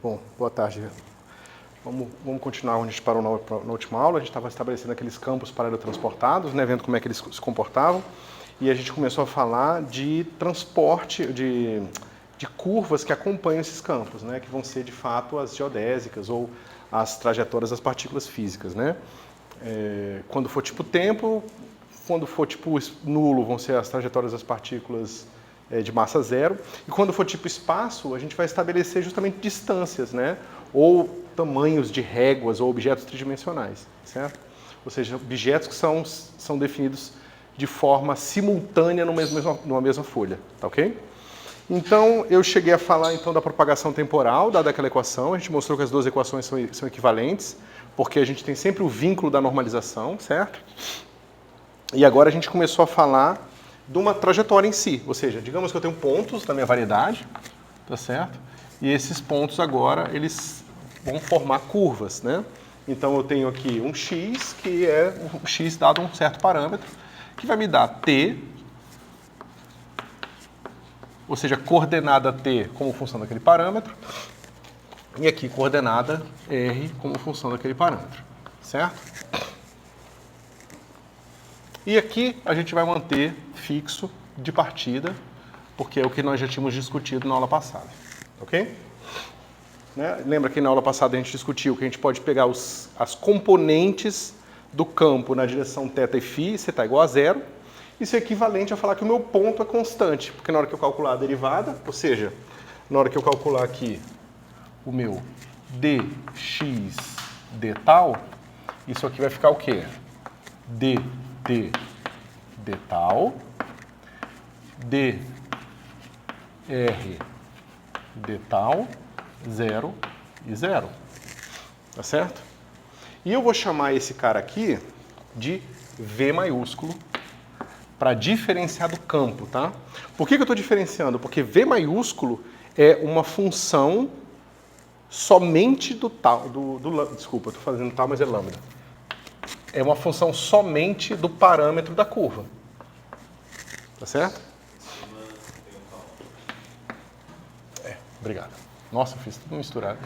Bom, boa tarde. Vamos continuar onde a gente parou na última aula. A gente estava estabelecendo aqueles campos paralelotransportados, né, vendo como é que eles se comportavam. E a gente começou a falar de transporte, de curvas que acompanham esses campos, né, que vão ser, de fato, as geodésicas ou as trajetórias das partículas físicas. Né? Quando for tipo tempo, quando for tipo nulo, vão ser as trajetórias das partículas de massa zero. E quando for tipo espaço, a gente vai estabelecer justamente distâncias, né? Ou tamanhos de réguas ou objetos tridimensionais, certo? Ou seja, objetos que são definidos de forma simultânea numa mesma folha, tá ok? Então, eu cheguei a falar então da propagação temporal, dada aquela equação. A gente mostrou que as duas equações são equivalentes, porque a gente tem sempre o vínculo da normalização, certo? E agora a gente começou a falar de uma trajetória em si, ou seja, digamos que eu tenho pontos da minha variedade, tá certo? E esses pontos agora, eles vão formar curvas, né? Então eu tenho aqui um x, que é um x dado um certo parâmetro, que vai me dar t, ou seja, coordenada t como função daquele parâmetro, e aqui coordenada r como função daquele parâmetro, certo? E aqui a gente vai manter fixo de partida, porque é o que nós já tínhamos discutido na aula passada, ok? Né? Lembra que na aula passada a gente discutiu que a gente pode pegar as componentes do campo na direção θ e φ, se está igual a zero. Isso é equivalente a falar que o meu ponto é constante, porque na hora que eu calcular a derivada, ou seja, na hora que eu calcular aqui o meu dx d tal, isso aqui vai ficar o quê? dt d tal, dr d tal, 0 e 0. Tá certo? E eu vou chamar esse cara aqui de V maiúsculo para diferenciar do campo, tá? Por que eu estou diferenciando? Porque V maiúsculo é uma função somente do tal, desculpa, estou fazendo tal, mas é lambda. É uma função somente do parâmetro da curva. Tá certo? Obrigado. Nossa, eu fiz tudo misturado.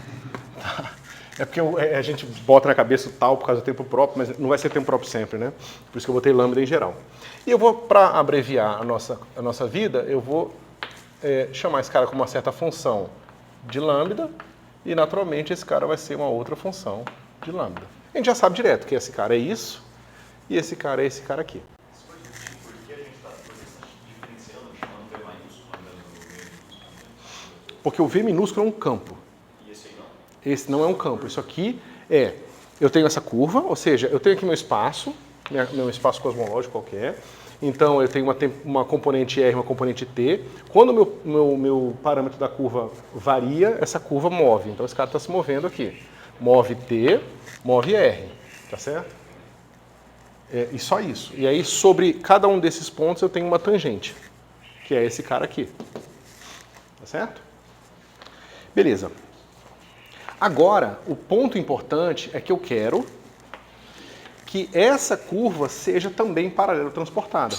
Tá. É porque a gente bota na cabeça o tal por causa do tempo próprio, mas não vai ser tempo próprio sempre, né? Por isso que eu botei lambda em geral. E eu vou, para abreviar a nossa vida, eu vou chamar esse cara como uma certa função de lambda, e naturalmente esse cara vai ser uma outra função de lambda. A gente já sabe direto que esse cara é isso, e esse cara é esse cara aqui. Você pode repetir por que a gente está diferenciando, chamando V maiúsculo, ao invés do V minúsculo? Porque o V minúsculo é um campo. E esse aí não? Esse não é um campo. Isso aqui eu tenho essa curva, ou seja, eu tenho aqui meu espaço cosmológico qualquer. Então eu tenho uma componente R, uma componente T. Quando o meu parâmetro da curva varia, essa curva move. Então esse cara está se movendo aqui. Move T, move R, tá certo? E só isso. E aí, sobre cada um desses pontos, eu tenho uma tangente, que é esse cara aqui. Tá certo? Beleza. Agora, o ponto importante é que eu quero que essa curva seja também paralelotransportada,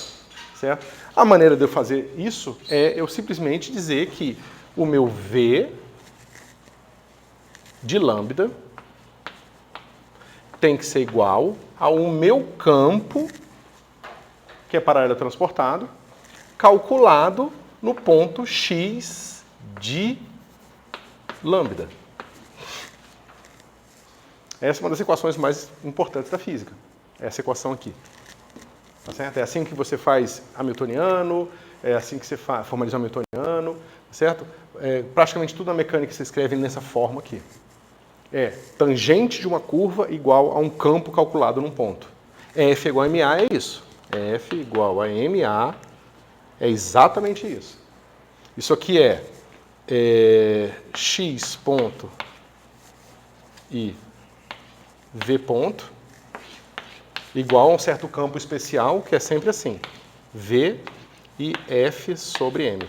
certo? A maneira de eu fazer isso é eu simplesmente dizer que o meu V de lambda tem que ser igual ao meu campo, que é paralelotransportado, calculado no ponto x de lambda. Essa é uma das equações mais importantes da física. Essa equação aqui. Tá certo? É assim que você faz hamiltoniano, é assim que você formaliza o hamiltoniano, tá certo? Praticamente tudo na mecânica se escreve nessa forma aqui. Tangente de uma curva igual a um campo calculado num ponto. F igual a MA é isso. F igual a MA é exatamente isso. Isso aqui é x ponto e V ponto igual a um certo campo especial, que é sempre assim. V e F sobre M.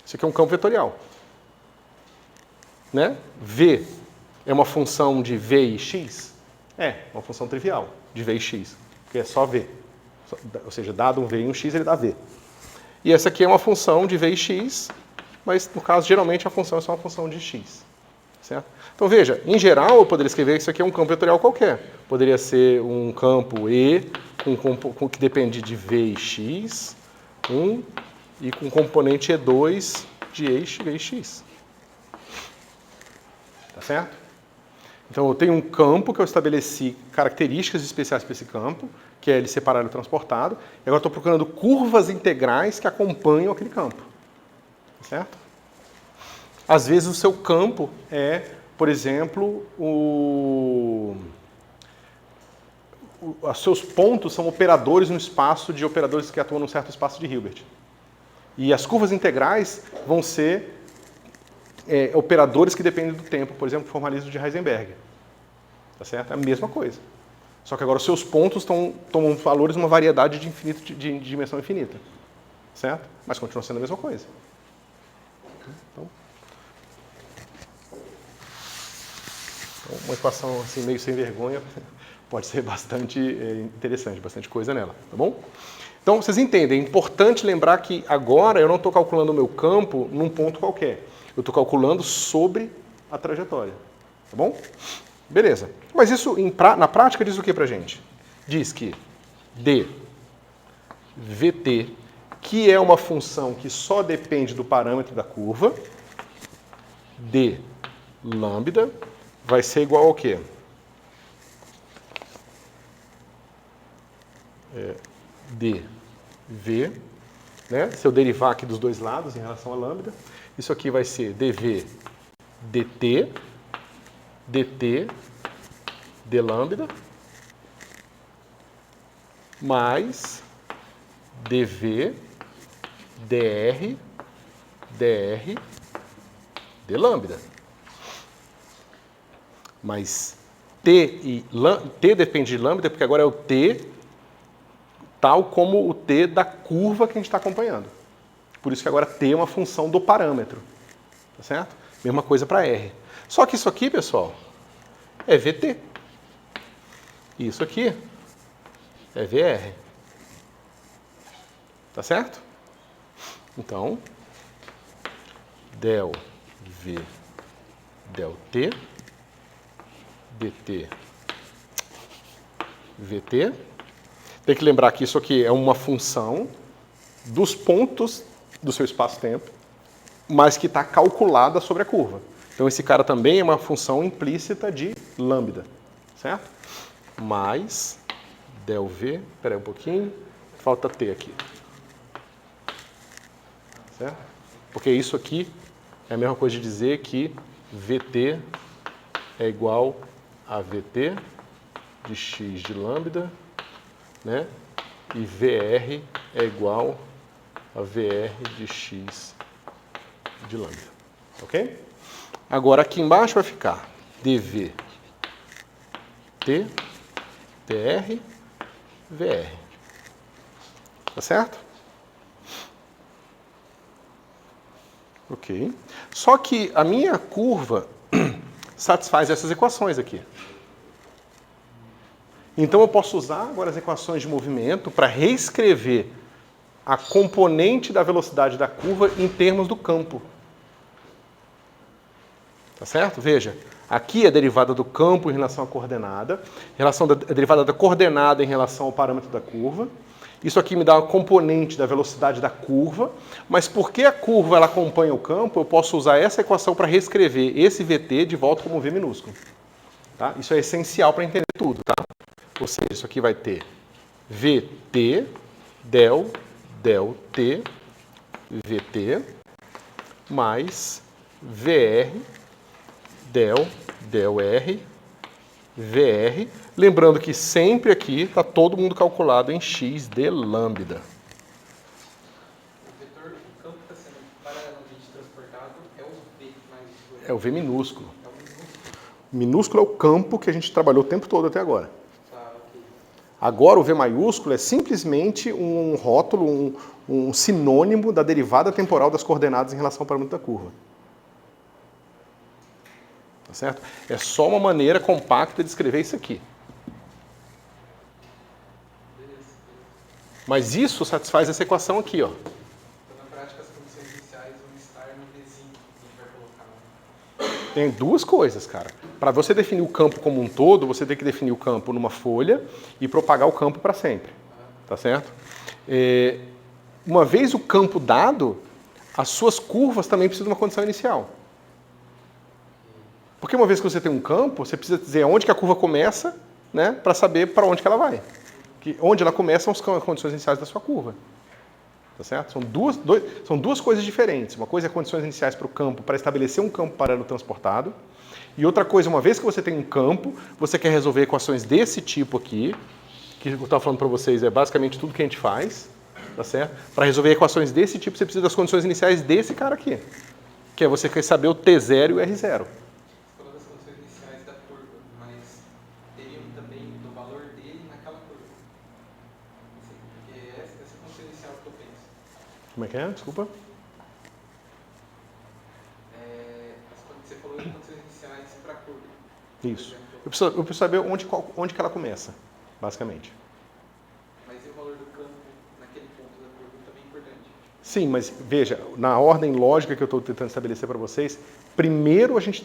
Isso aqui é um campo vetorial. Né? V é uma função de V e X? Uma função trivial de V e X, porque é só V. Ou seja, dado um V e um X, ele dá V. E essa aqui é uma função de V e X, mas no caso, geralmente, a função é só uma função de x. Certo? Então, veja, em geral, eu poderia escrever que isso aqui é um campo vetorial qualquer. Poderia ser um campo E, que depende de V e X, e com componente E2 de E e X. Tá certo? Então, eu tenho um campo que eu estabeleci características especiais para esse campo, que é ele separado e transportado, e agora estou procurando curvas integrais que acompanham aquele campo. Tá certo? Às vezes o seu campo é, por exemplo, os seus pontos são operadores no espaço de operadores que atuam num certo espaço de Hilbert. E as curvas integrais vão ser operadores que dependem do tempo, por exemplo, o formalismo de Heisenberg. Tá certo? É a mesma coisa. Só que agora os seus pontos tomam valores numa variedade de dimensão infinita. Certo? Mas continua sendo a mesma coisa. Então, uma equação assim, meio sem vergonha pode ser bastante interessante, bastante coisa nela, tá bom? Então, vocês entendem, é importante lembrar que agora eu não estou calculando o meu campo num ponto qualquer. Eu estou calculando sobre a trajetória, tá bom? Beleza. Mas isso, na prática, diz o que pra gente? Diz que dVt, que é uma função que só depende do parâmetro da curva, d lambda, vai ser igual ao quê? dv, né? Se eu derivar aqui dos dois lados em relação a lambda, isso aqui vai ser dv dt d lambda mais dv dr d lambda. Mas t depende de lambda porque agora é o t tal como o t da curva que a gente está acompanhando. Por isso que agora t é uma função do parâmetro. Tá certo? Mesma coisa para r. Só que isso aqui, pessoal, é vt. E isso aqui é vr. Tá certo? Então, del v del t dt vt. Tem que lembrar que isso aqui é uma função dos pontos do seu espaço-tempo, mas que está calculada sobre a curva. Então, esse cara também é uma função implícita de lambda, certo? Mais del v, espera aí um pouquinho, falta t aqui. Certo? Porque isso aqui é a mesma coisa de dizer que vt é igual a vt de x de lambda, né? E VR é igual a VR de x de lambda. Ok? Agora aqui embaixo vai ficar dv t dr vr. Tá certo? Ok. Só que a minha curva satisfaz essas equações aqui. Então eu posso usar agora as equações de movimento para reescrever a componente da velocidade da curva em termos do campo. Tá certo? Veja, aqui é a derivada do campo em relação à coordenada, a derivada da coordenada em relação ao parâmetro da curva. Isso aqui me dá uma componente da velocidade da curva, mas porque a curva ela acompanha o campo, eu posso usar essa equação para reescrever esse VT de volta como V minúsculo. Tá? Isso é essencial para entender tudo, tá? Ou seja, isso aqui vai ter VT del t VT mais VR del R VR. Lembrando que sempre aqui está todo mundo calculado em x de lambda. O vetor do campo está sendo paralelamente transportado é o V mais... É o V minúsculo. É o minúsculo. Minúsculo é o campo que a gente trabalhou o tempo todo até agora. Tá, ok. Agora o V maiúsculo é simplesmente um rótulo, um sinônimo da derivada temporal das coordenadas em relação ao parâmetro da curva. Tá certo? É só uma maneira compacta de escrever isso aqui. Mas isso satisfaz essa equação aqui, ó. Então, na prática, as condições iniciais vão estar no Tem duas coisas, cara. Para você definir o campo como um todo, você tem que definir o campo numa folha e propagar o campo para sempre. Tá certo? Uma vez o campo dado, as suas curvas também precisam de uma condição inicial. Porque uma vez que você tem um campo, você precisa dizer onde que a curva começa, né, para saber para onde que ela vai. Onde ela começa são as condições iniciais da sua curva. Tá certo? São duas coisas diferentes. Uma coisa é condições iniciais para o campo, para estabelecer um campo paralelo transportado. E outra coisa, uma vez que você tem um campo, você quer resolver equações desse tipo aqui, que eu estava falando para vocês, é basicamente tudo que a gente faz. Tá certo? Para resolver equações desse tipo, você precisa das condições iniciais desse cara aqui. Que é você quer saber o T0 e o R0. Você falou das condições iniciais da curva, mas teriam também do valor dele naquela curva. Porque essa é a condição inicial que eu penso. Como é que é? Desculpa. Você falou de condições iniciais para a curva. Isso. Eu preciso saber onde que ela começa, basicamente. Mas e o valor do campo naquele ponto da curva também é importante? Sim, mas veja, na ordem lógica que eu estou tentando estabelecer para vocês, primeiro a gente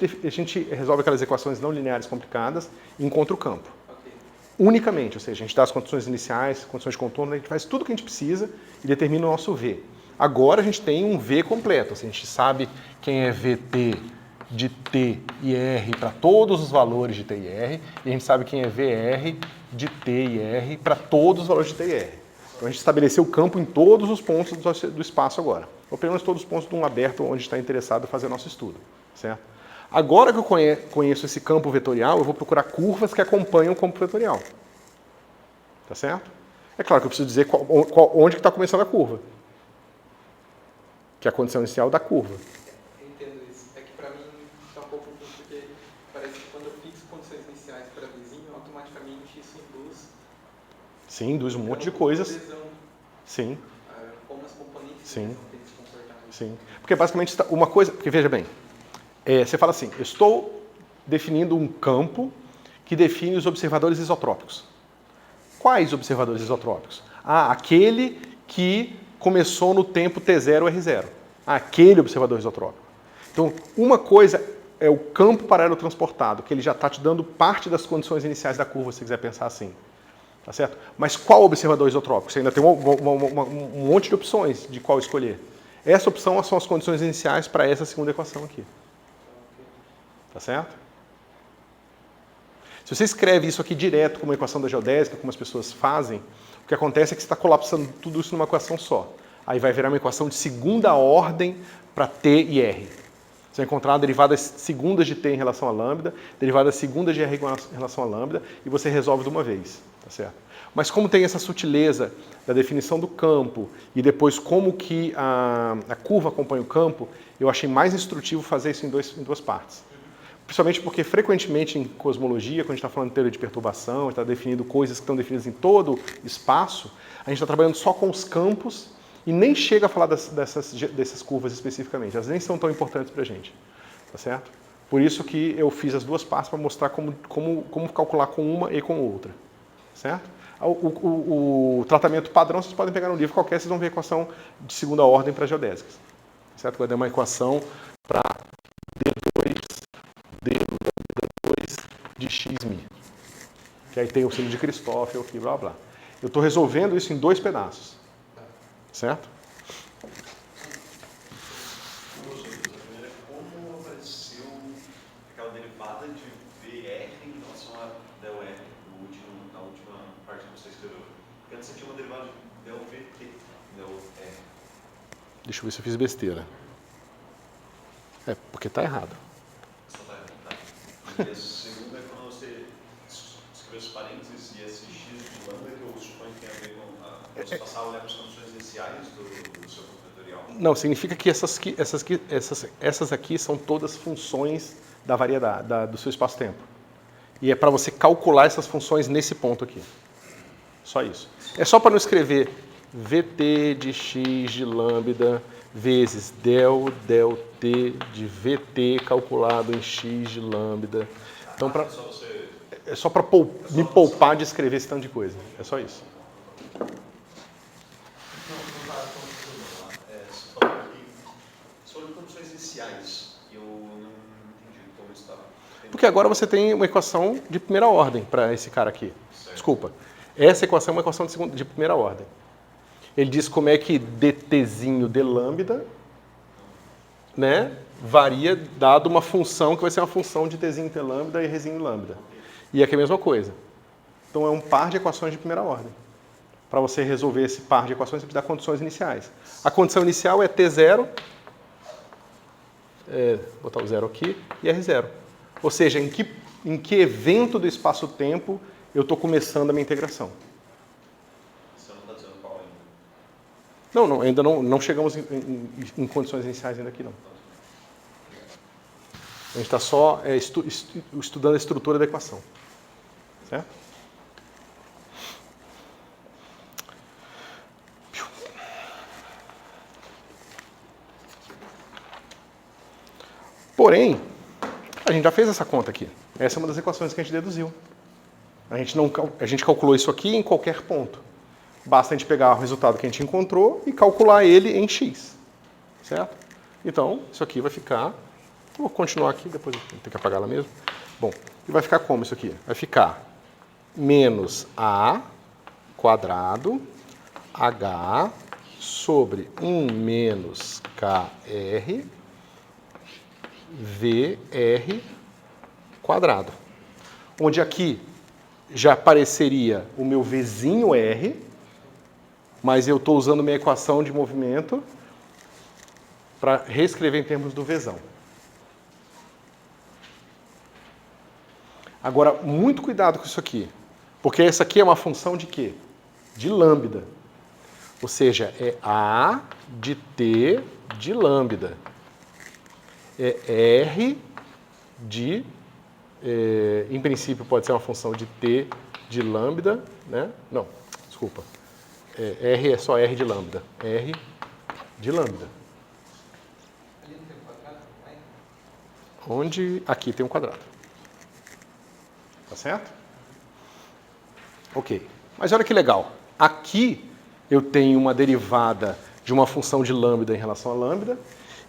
resolve aquelas equações não lineares complicadas e encontra o campo. Ok. Unicamente, ou seja, a gente dá as condições iniciais, condições de contorno, a gente faz tudo o que a gente precisa e determina o nosso V. Agora a gente tem um V completo, assim, a gente sabe quem é VT de T e R para todos os valores de T e R, e a gente sabe quem é VR de T e R para todos os valores de T e R. Então a gente estabeleceu o campo em todos os pontos do espaço agora. Ou pelo menos todos os pontos de um aberto onde está interessado em fazer nosso estudo. Certo? Agora que eu conheço esse campo vetorial, eu vou procurar curvas que acompanham o campo vetorial. Tá certo? É claro que eu preciso dizer onde que está começando a curva. Que é a condição inicial da curva. Eu entendo isso. É que para mim está um pouco confuso, porque parece que quando eu fixo condições iniciais para vizinho, automaticamente isso induz... Sim, induz um monte de coisas. Lesão, Sim, como as componentes Sim. têm que se comportar. sim. Porque basicamente uma coisa... Porque veja bem, você fala assim, eu estou definindo um campo que define os observadores isotrópicos. Quais observadores isotrópicos? Aquele que começou no tempo T0, R0. Aquele observador isotrópico. Então, uma coisa é o campo paralelo transportado, que ele já está te dando parte das condições iniciais da curva, se você quiser pensar assim. Tá certo? Mas qual observador isotrópico? Você ainda tem um monte de opções de qual escolher. Essa opção são as condições iniciais para essa segunda equação aqui. Tá certo? Se você escreve isso aqui direto como uma equação da geodésica, como as pessoas fazem, o que acontece é que você está colapsando tudo isso numa equação só. Aí vai virar uma equação de segunda ordem para T e R. Você vai encontrar derivadas segundas de T em relação a lambda, derivadas segundas de R em relação a lambda, e você resolve de uma vez. Tá certo? Mas como tem essa sutileza da definição do campo e depois como que a curva acompanha o campo, eu achei mais instrutivo fazer isso em duas partes. Principalmente porque, frequentemente, em cosmologia, quando a gente está falando de teoria de perturbação, a gente está definindo coisas que estão definidas em todo o espaço, a gente está trabalhando só com os campos e nem chega a falar dessas curvas especificamente. Elas nem são tão importantes para a gente. Tá certo? Por isso que eu fiz as duas partes para mostrar como calcular com uma e com outra. Certo? O tratamento padrão, vocês podem pegar no livro qualquer, vocês vão ver a equação de segunda ordem para geodésicas. Certo? Vai dar uma equação para D2 de xmi. Que aí tem o sino de Christoffel aqui, blá blá. Eu estou resolvendo isso em dois pedaços. Certo? Como apareceu aquela derivada de VR em relação a del R na última parte que você escreveu? Porque antes você tinha uma derivada de del VT, del R. Deixa eu ver se eu fiz besteira. Porque está errado. Só tá errado, tá? E a segunda é quando você escreveu os parênteses e esse x de lambda que eu suponho que tem a ver com você passar a olhar para as condições iniciais do seu campo vetorial. Não, significa que essas aqui são todas funções da variedade, do seu espaço-tempo. E é para você calcular essas funções nesse ponto aqui. Só isso. É só para não escrever VT de x de lambda vezes del t de VT calculado em x de lambda. Então, é só para me poupar de escrever esse tanto de coisa. É só isso. Você falou aqui sobre condições iniciais. Eu não entendi. Então, Gustavo. Porque agora você tem uma equação de primeira ordem para esse cara aqui. Certo. Desculpa. Essa equação é uma equação de primeira ordem. Ele diz como é que dtzinho de lambda, né, varia dado uma função que vai ser uma função de tzinho de lambda e rzinho lambda. E aqui é a mesma coisa. Então é um par de equações de primeira ordem. Para você resolver esse par de equações, você precisa dar condições iniciais. A condição inicial é T0, botar o zero aqui, e R0. Ou seja, em que evento do espaço-tempo eu estou começando a minha integração. Você não está dizendo qual ainda? Não, ainda não chegamos em condições iniciais ainda aqui, não. A gente está só estudando a estrutura da equação. Certo? Porém, a gente já fez essa conta aqui. Essa é uma das equações que a gente deduziu. A gente calculou isso aqui em qualquer ponto. Basta a gente pegar o resultado que a gente encontrou e calcular ele em x. Certo? Então, isso aqui vai ficar... Vou continuar aqui, depois eu tenho que apagar ela mesmo. Bom, e vai ficar como isso aqui? Vai ficar menos a quadrado h sobre 1 menos kr VR quadrado. Onde aqui já apareceria o meu Vzinho R, mas eu estou usando minha equação de movimento para reescrever em termos do Vzão. Agora, muito cuidado com isso aqui, porque essa aqui é uma função de quê? De lambda. Ou seja, é A de T de lambda. É R de, em princípio pode ser uma função de T de lambda, né? Não, desculpa. R é só R de lambda. R de lambda. Ali não tem um quadrado? Onde aqui tem um quadrado. Tá certo? Ok. Mas olha que legal. Aqui eu tenho uma derivada de uma função de lambda em relação a lambda.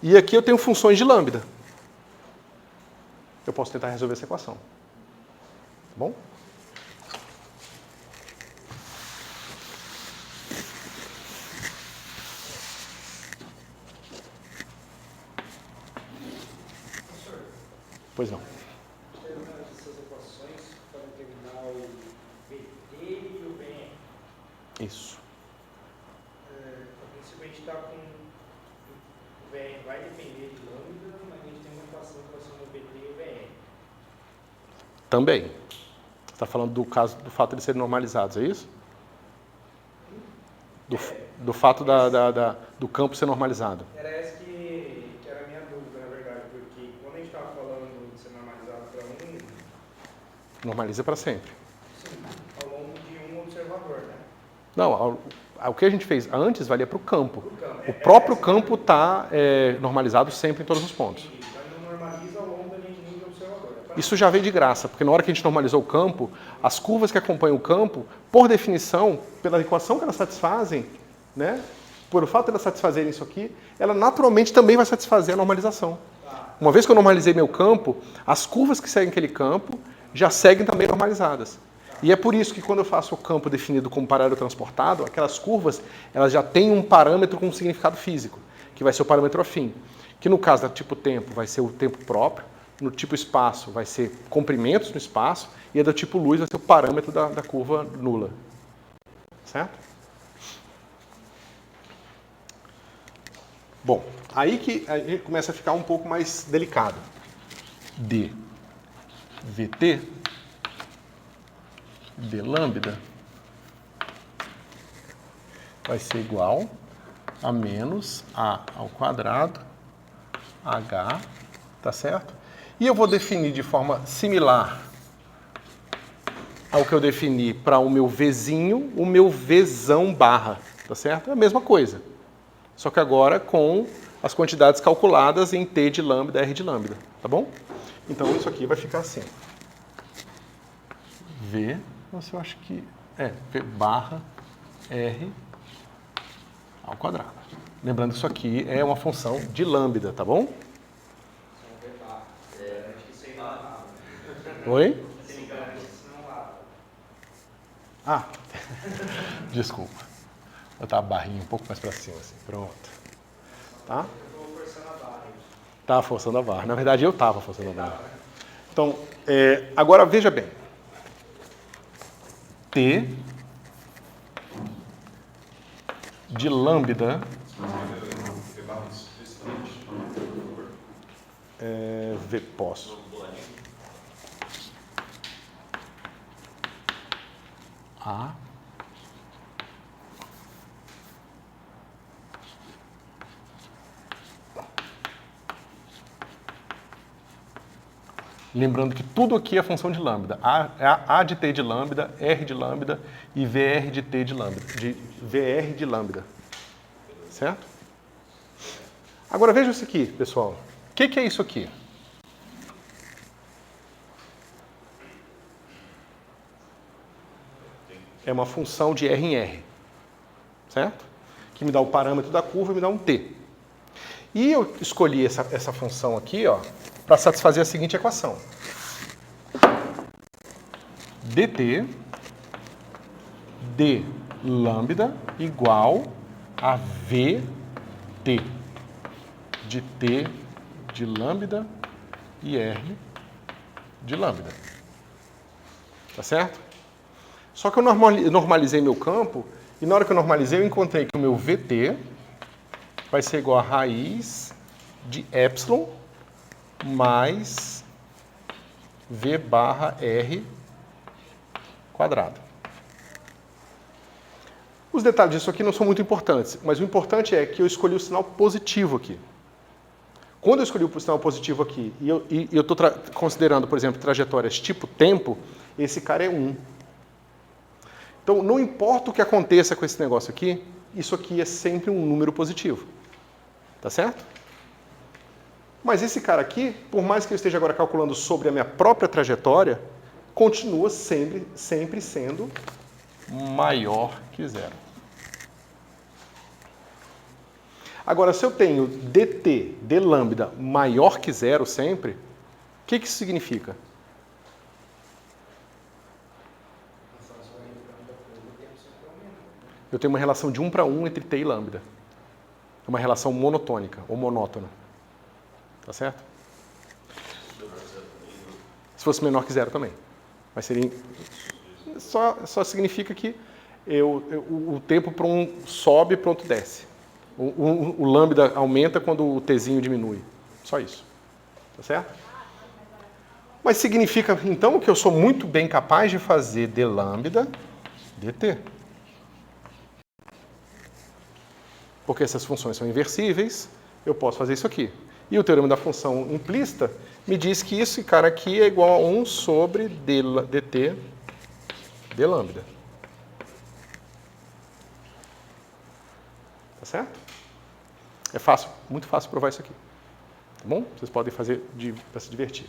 E aqui eu tenho funções de lambda. Eu posso tentar resolver essa equação. Tá bom? Professor, Pois não. essas equações para determinar o VT e o VN. Isso. A princípio a gente está com o VN vai depender de lambda, mas a gente tem uma equação relacionada ao VT e o VN. Também. Você está falando do caso do fato de serem normalizados, é isso? Do fato do campo ser normalizado. Era essa que era a minha dúvida, na verdade, porque quando a gente estava falando de ser normalizado para Normaliza para sempre. sim, ao longo de um observador, né? Não, o que a gente fez antes valia para o campo. Pro campo. O próprio campo está normalizado sempre em todos os pontos. Então não normaliza ao longo da linha de observador. Isso já veio de graça, porque na hora que a gente normalizou o campo, as curvas que acompanham o campo, por definição, pela equação que elas satisfazem, né, por o fato de elas satisfazerem isso aqui, ela naturalmente também vai satisfazer a normalização. Uma vez que eu normalizei meu campo, as curvas que seguem aquele campo já seguem também normalizadas. E é por isso que quando eu faço o campo definido como paralelo transportado, aquelas curvas elas já têm um parâmetro com um significado físico, que vai ser o parâmetro afim. Que no caso do tipo tempo vai ser o tempo próprio, no tipo espaço vai ser comprimentos no espaço, e a do tipo luz vai ser o parâmetro da curva nula. Certo? Bom, aí que a gente começa a ficar um pouco mais delicado. dVt de lambda vai ser igual a menos a ao quadrado h, tá certo? E eu vou definir de forma similar ao que eu defini para o meu Vzinho, o meu Vzão barra, tá certo? É a mesma coisa. Só que agora com as quantidades calculadas em T de lambda, R de lambda, tá bom? Então isso aqui vai ficar assim. V, nossa, eu acho que V barra R ao quadrado. Lembrando que isso aqui é uma função de lambda, tá bom? São V barra. Acho que Você não lava. Oi? Você não lava. Ah, desculpa. Vou botar a barrinha um pouco mais para cima, assim. Pronto. Tá? Eu vou forçando a barra. Tá forçando a barra. Na verdade, eu estava forçando a barra. Então, agora veja bem. T de lambda posso. A lembrando que tudo aqui é função de lambda. A de t de lambda, R de lambda e VR de t de lambda. De VR de lambda. Certo? Agora veja isso aqui, pessoal. O que é isso aqui? É uma função de R em R. Certo? Que me dá o parâmetro da curva e me dá um t. E eu escolhi essa função aqui, ó, para satisfazer a seguinte equação. dt de lambda igual a vt de t de lambda e r de lambda. Tá certo? Só que eu normalizei meu campo e na hora que eu normalizei eu encontrei que o meu vt vai ser igual a raiz de epsilon mais v barra r quadrado. Os detalhes disso aqui não são muito importantes, mas o importante é que eu escolhi o sinal positivo aqui. Quando eu escolhi o sinal positivo aqui e eu estou considerando, por exemplo, trajetórias tipo tempo, esse cara é 1. Então, não importa o que aconteça com esse negócio aqui, isso aqui é sempre um número positivo. Tá certo? Mas esse cara aqui, por mais que eu esteja agora calculando sobre a minha própria trajetória, continua sempre sendo maior que zero. Agora, se eu tenho dt de lambda maior que zero sempre, o que isso significa? Eu tenho uma relação de 1 para 1 entre t e lambda. É uma relação monotônica ou monótona. Tá certo? Se fosse menor que zero também. Mas seria... Só significa que o tempo para um sobe e para o outro desce. O lambda aumenta quando o tzinho diminui. Só isso. Tá certo? Mas significa, então, que eu sou muito bem capaz de fazer d lambda dt. Porque essas funções são inversíveis, eu posso fazer isso aqui. E o teorema da função implícita me diz que esse cara aqui é igual a 1 sobre dt de lambda. Tá certo? É fácil, muito fácil provar isso aqui. Tá bom? Vocês podem fazer para se divertir.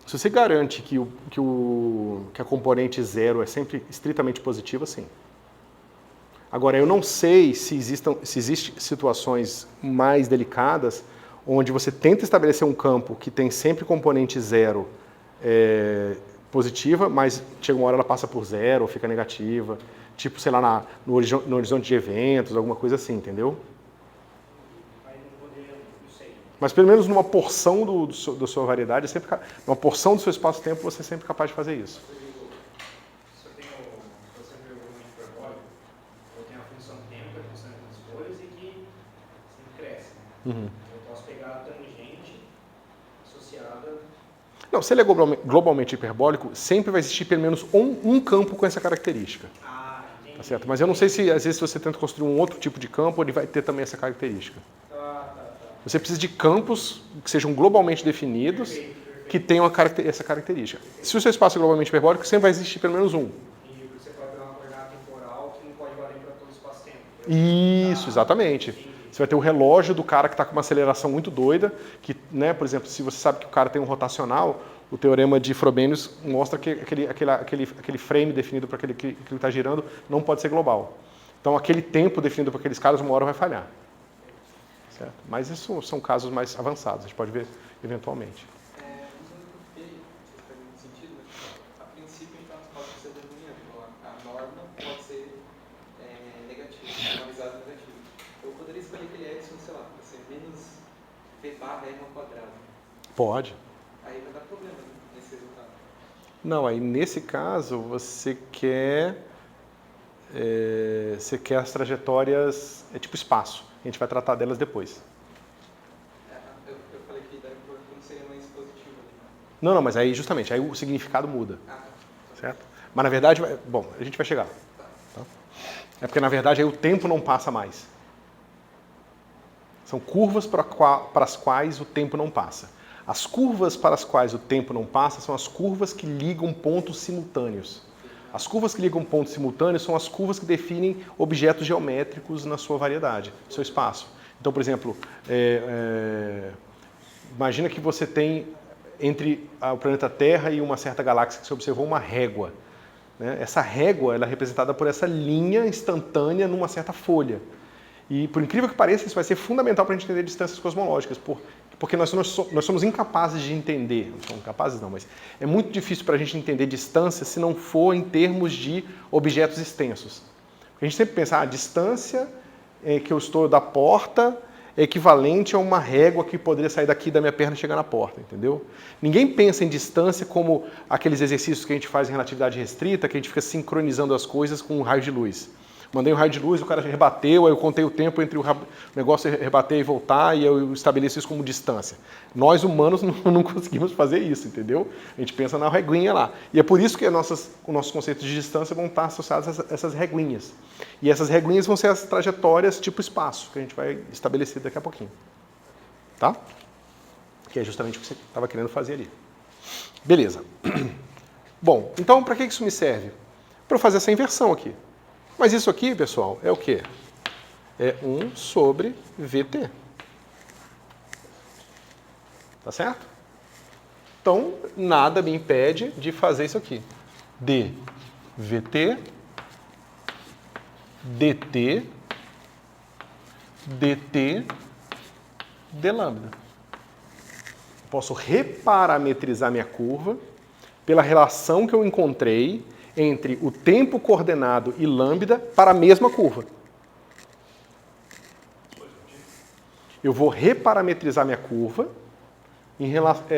Se você garante que a componente zero é sempre estritamente positiva, sim. Agora, eu não sei se existem situações mais delicadas onde você tenta estabelecer um campo que tem sempre componente zero positiva, mas chega uma hora ela passa por zero ou fica negativa. Tipo, sei lá, no horizonte de eventos, alguma coisa assim, entendeu? Mas pelo menos numa porção da sua variedade, numa porção do seu espaço-tempo, você é sempre capaz de fazer isso. Se eu tenho um hiperbólico, eu tenho a função tempo, que é a função das folhas, e que sempre cresce. Uhum. Eu posso pegar a tangente associada... Não, se ele é globalmente hiperbólico, sempre vai existir pelo menos um campo com essa característica. Ah, entendi. Tá certo? Mas eu não sei se, às vezes, se você tenta construir um outro tipo de campo, ele vai ter também essa característica. Você precisa de campos que sejam globalmente definidos, que tenham essa característica. Se o seu espaço é globalmente hiperbólico, sempre vai existir pelo menos um. E você pode ter uma coordenada temporal que não Isso, exatamente. Você vai ter o relógio do cara que está com uma aceleração muito doida, que, né, por exemplo, se você sabe que o cara tem um rotacional, o teorema de Frobenius mostra que aquele frame definido para aquele que está girando não pode ser global. Então, aquele tempo definido para aqueles caras, uma hora vai falhar. Certo? Mas isso são casos mais avançados, a gente pode ver eventualmente. A princípio, então, as pode ser determinante. A norma pode ser negativa, normalizada negativa. Eu poderia escolher aquele Edson, sei lá, para ser menos V barra R ao quadrado. Pode. Aí vai dar problema nesse resultado. Não, aí nesse caso você quer as trajetórias, é tipo espaço. A gente vai tratar delas depois. Eu falei que daí não seria mais positivo. Não, mas aí justamente, aí o significado muda. Tá. Certo? Mas na verdade, bom, a gente vai chegar. Tá? É porque na verdade aí o tempo não passa mais. São curvas para as quais o tempo não passa. As curvas para as quais o tempo não passa são as curvas que ligam pontos simultâneos. As curvas que ligam pontos simultâneos são as curvas que definem objetos geométricos na sua variedade, no seu espaço. Então, por exemplo, imagina que você tem entre o planeta Terra e uma certa galáxia que você observou uma régua. Né? Essa régua ela é representada por essa linha instantânea numa certa folha. E, por incrível que pareça, isso vai ser fundamental para a gente entender distâncias cosmológicas, porque nós somos incapazes de entender, não somos incapazes não, mas é muito difícil para a gente entender distância se não for em termos de objetos extensos. Porque a gente sempre pensa, a distância que eu estou da porta é equivalente a uma régua que poderia sair daqui da minha perna e chegar na porta, entendeu? Ninguém pensa em distância como aqueles exercícios que a gente faz em relatividade restrita, que a gente fica sincronizando as coisas com um raio de luz. Mandei um raio de luz, o cara rebateu, aí eu contei o tempo entre o negócio rebater e voltar, e eu estabeleço isso como distância. Nós, humanos, não conseguimos fazer isso, entendeu? A gente pensa na reguinha lá. E é por isso que os nossos conceitos de distância vão estar associados a essas reguinhas. E essas reguinhas vão ser as trajetórias tipo espaço, que a gente vai estabelecer daqui a pouquinho. Tá? Que é justamente o que você estava querendo fazer ali. Beleza. Bom, então para que isso me serve? Para eu fazer essa inversão aqui. Mas isso aqui, pessoal, é o quê? É 1 sobre VT. Tá certo? Então, nada me impede de fazer isso aqui. dVT, dt, dt, dλ. Posso reparametrizar minha curva pela relação que eu encontrei entre o tempo coordenado e lambda para a mesma curva. Eu vou reparametrizar minha curva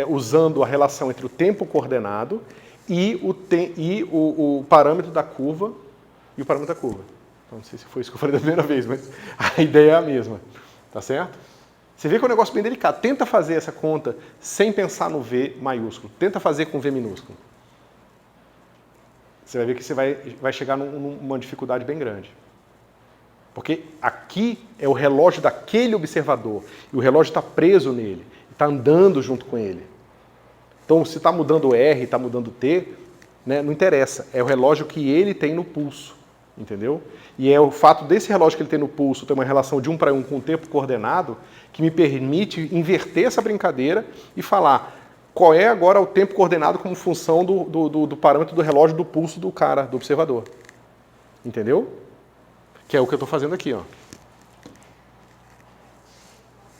usando a relação entre o tempo coordenado e o parâmetro da curva e o parâmetro da curva. Não sei se foi isso que eu falei da primeira vez, mas a ideia é a mesma. Tá certo? Você vê que é um negócio bem delicado. Tenta fazer essa conta sem pensar no V maiúsculo. Tenta fazer com V minúsculo. Você vai ver que você vai chegar numa dificuldade bem grande. Porque aqui é o relógio daquele observador. E o relógio está preso nele. Está andando junto com ele. Então, se está mudando o R, está mudando o T, né, não interessa. É o relógio que ele tem no pulso. Entendeu? E é o fato desse relógio que ele tem no pulso ter uma relação de 1 para 1 com o tempo coordenado que me permite inverter essa brincadeira e falar qual é agora o tempo coordenado como função do parâmetro do relógio do pulso do cara, do observador. Entendeu? Que é o que eu estou fazendo aqui. Ó.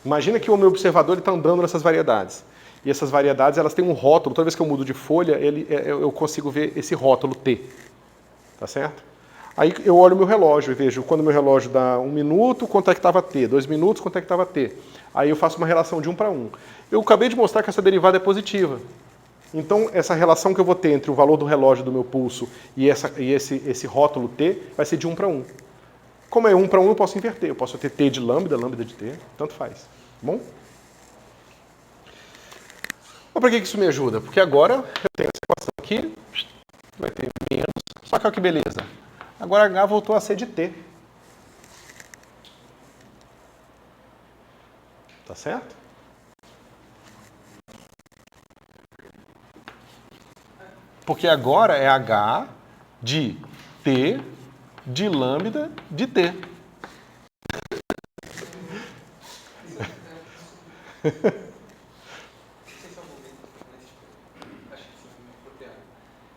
Imagina que o meu observador está andando nessas variedades. E essas variedades elas têm um rótulo. Toda vez que eu mudo de folha, eu consigo ver esse rótulo T. Tá certo? Aí eu olho o meu relógio e vejo quando o meu relógio dá 1 minuto, quanto é que estava T. 2 minutos, quanto é que estava T. Aí eu faço uma relação de 1 para 1. Eu acabei de mostrar que essa derivada é positiva. Então, essa relação que eu vou ter entre o valor do relógio do meu pulso e esse rótulo T vai ser de 1 para 1. Como é 1 para 1, eu posso inverter. Eu posso ter T de lambda, lambda de T, tanto faz. Tá bom? Mas para que isso me ajuda? Porque agora eu tenho essa equação aqui, vai ter menos, só que olha que beleza. Agora H voltou a ser de T. Tá certo? Porque agora é H de T de lambda de T. Não sei se é o momento, mas acho que sim, é apropriado.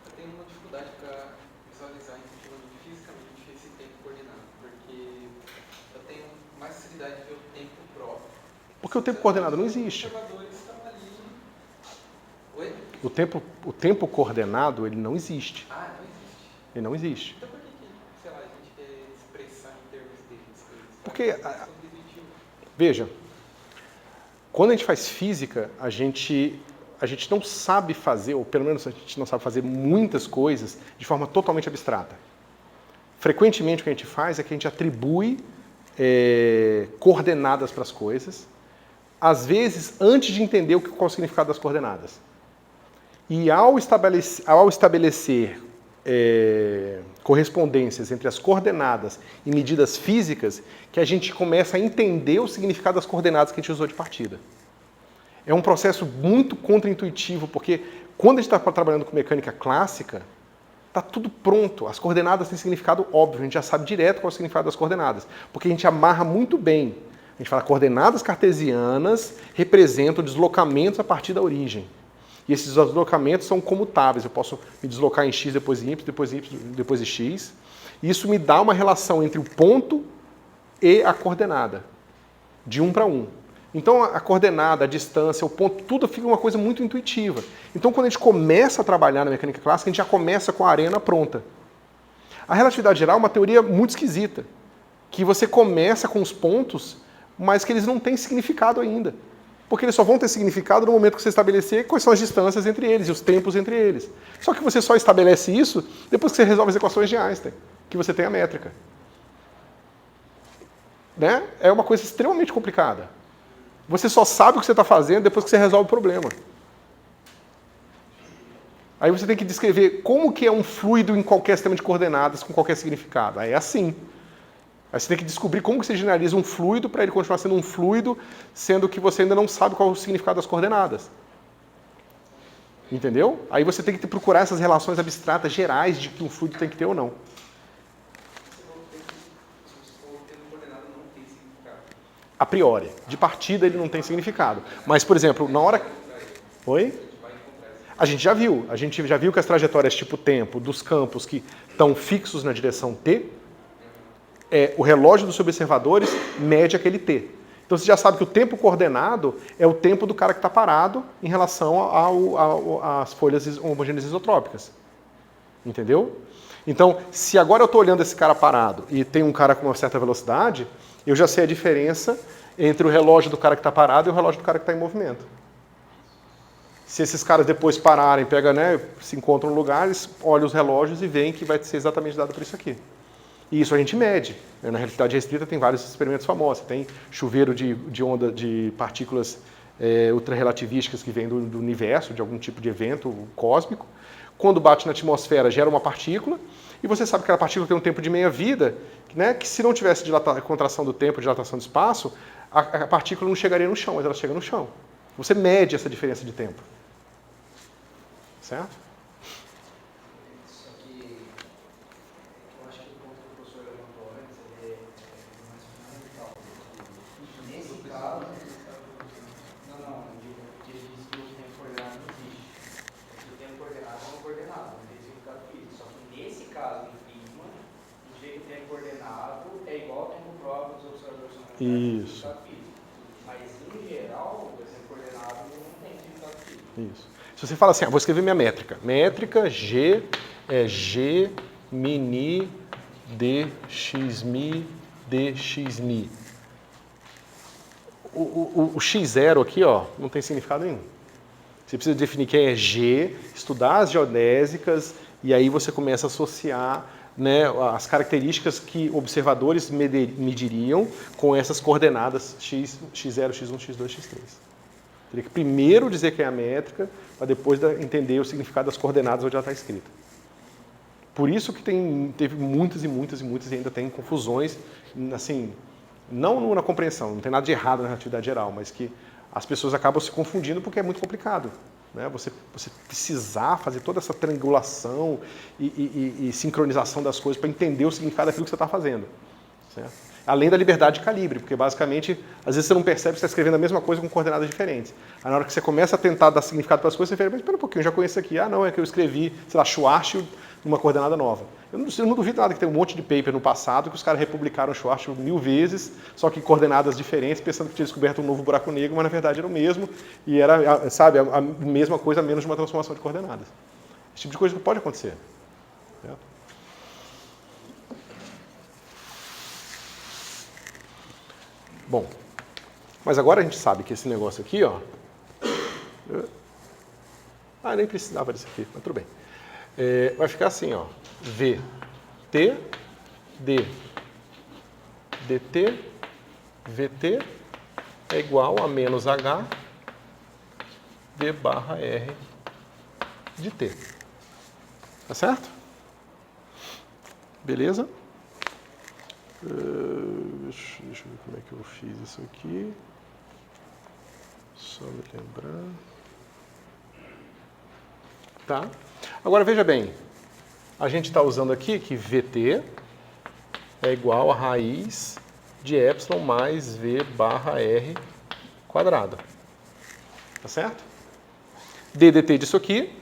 Eu tenho uma dificuldade para visualizar intuitivamente, fisicamente, esse tempo coordenado, porque eu tenho mais facilidade de ver o tempo próprio. Porque o tempo coordenado não existe. Os observadores estão ali. Oi? O tempo coordenado, ele não existe. Ah, não existe. Ele não existe. Então por que, sei lá, a gente quer expressar em termos deles? Porque, veja, quando a gente faz física, a gente não sabe fazer, ou pelo menos a gente não sabe fazer muitas coisas de forma totalmente abstrata. Frequentemente o que a gente faz é que a gente atribui coordenadas para as coisas, às vezes antes de entender qual é o significado das coordenadas. E ao estabelecer correspondências entre as coordenadas e medidas físicas, que a gente começa a entender o significado das coordenadas que a gente usou de partida. É um processo muito contraintuitivo, porque quando a gente está trabalhando com mecânica clássica, está tudo pronto. As coordenadas têm significado óbvio, a gente já sabe direto qual é o significado das coordenadas, porque a gente amarra muito bem. A gente fala coordenadas cartesianas representam deslocamentos a partir da origem. E esses deslocamentos são comutáveis. Eu posso me deslocar em x, depois em y, depois em x. E isso me dá uma relação entre o ponto e a coordenada, de 1 para 1. Então a coordenada, a distância, o ponto, tudo fica uma coisa muito intuitiva. Então quando a gente começa a trabalhar na mecânica clássica, a gente já começa com a arena pronta. A relatividade geral é uma teoria muito esquisita, que você começa com os pontos, mas que eles não têm significado ainda. Porque eles só vão ter significado no momento que você estabelecer quais são as distâncias entre eles e os tempos entre eles. Só que você só estabelece isso depois que você resolve as equações de Einstein, que você tem a métrica. Né? É uma coisa extremamente complicada. Você só sabe o que você está fazendo depois que você resolve o problema. Aí você tem que descrever como que é um fluido em qualquer sistema de coordenadas com qualquer significado. Aí é assim. Aí você tem que descobrir como que você generaliza um fluido para ele continuar sendo um fluido, sendo que você ainda não sabe qual é o significado das coordenadas. Entendeu? Aí você tem que procurar essas relações abstratas gerais de que um fluido tem que ter ou não. A priori. De partida ele não tem significado. Mas, por exemplo, na hora... Oi? A gente já viu. A gente já viu que as trajetórias tipo tempo dos campos que estão fixos na direção T, o relógio dos observadores mede aquele T. Então você já sabe que o tempo coordenado é o tempo do cara que está parado em relação às folhas homogêneas isotrópicas. Entendeu? Então, se agora eu estou olhando esse cara parado e tem um cara com uma certa velocidade, eu já sei a diferença entre o relógio do cara que está parado e o relógio do cara que está em movimento. Se esses caras depois pararem, se encontram no lugar, eles olham os relógios e veem que vai ser exatamente dado por isso aqui. E isso a gente mede. Na realidade restrita tem vários experimentos famosos. Tem chuveiro de onda de partículas ultrarrelativísticas que vêm do universo, de algum tipo de evento cósmico. Quando bate na atmosfera, gera uma partícula. E você sabe que aquela partícula tem um tempo de meia-vida, né, que se não tivesse contração do tempo, dilatação do espaço, a partícula não chegaria no chão, mas ela chega no chão. Você mede essa diferença de tempo. Certo? Isso. Mas, em geral, esse coordenado não tem significado físico. Isso. Se você fala assim, vou escrever minha métrica. Métrica G é G mini dx mi dx mi. O x0 aqui, não tem significado nenhum. Você precisa definir quem é G, estudar as geodésicas, e aí você começa a associar, né, as características que observadores mediriam com essas coordenadas x0, x1, x2, x3. Teria que primeiro dizer quem é a métrica, para depois entender o significado das coordenadas onde ela está escrita. Por isso que teve muitas e ainda tem confusões, assim, não na compreensão, não tem nada de errado na relatividade geral, mas que as pessoas acabam se confundindo porque é muito complicado. Né? Você precisar fazer toda essa triangulação e sincronização das coisas para entender o significado daquilo que você está fazendo. certo? Além da liberdade de calibre, porque basicamente, às vezes você não percebe que você está escrevendo a mesma coisa com coordenadas diferentes. Aí na hora que você começa a tentar dar significado para as coisas, você fala, mas espera um pouquinho, eu já conheço isso aqui. Ah, não, é que eu escrevi, sei lá, Schwarzschild numa coordenada nova. Eu não duvido nada que tem um monte de paper no passado que os caras republicaram Schwarzschild 1000 vezes, só que em coordenadas diferentes, pensando que tinha descoberto um novo buraco negro, mas na verdade era o mesmo, e era, sabe, a mesma coisa, menos de uma transformação de coordenadas. Esse tipo de coisa pode acontecer. Certo? Bom, mas agora a gente sabe que esse negócio aqui, ó... nem precisava disso aqui, mas tudo bem. Vai ficar assim, ó. VT, D, DT, VT é igual a menos H, D barra R de T. Tá certo? Beleza? Deixa eu ver como é que eu fiz isso aqui. Só me lembrar. Tá? Agora veja bem, a gente está usando aqui que VT é igual a raiz de epsilon mais V barra R quadrado. Tá certo? DDT disso aqui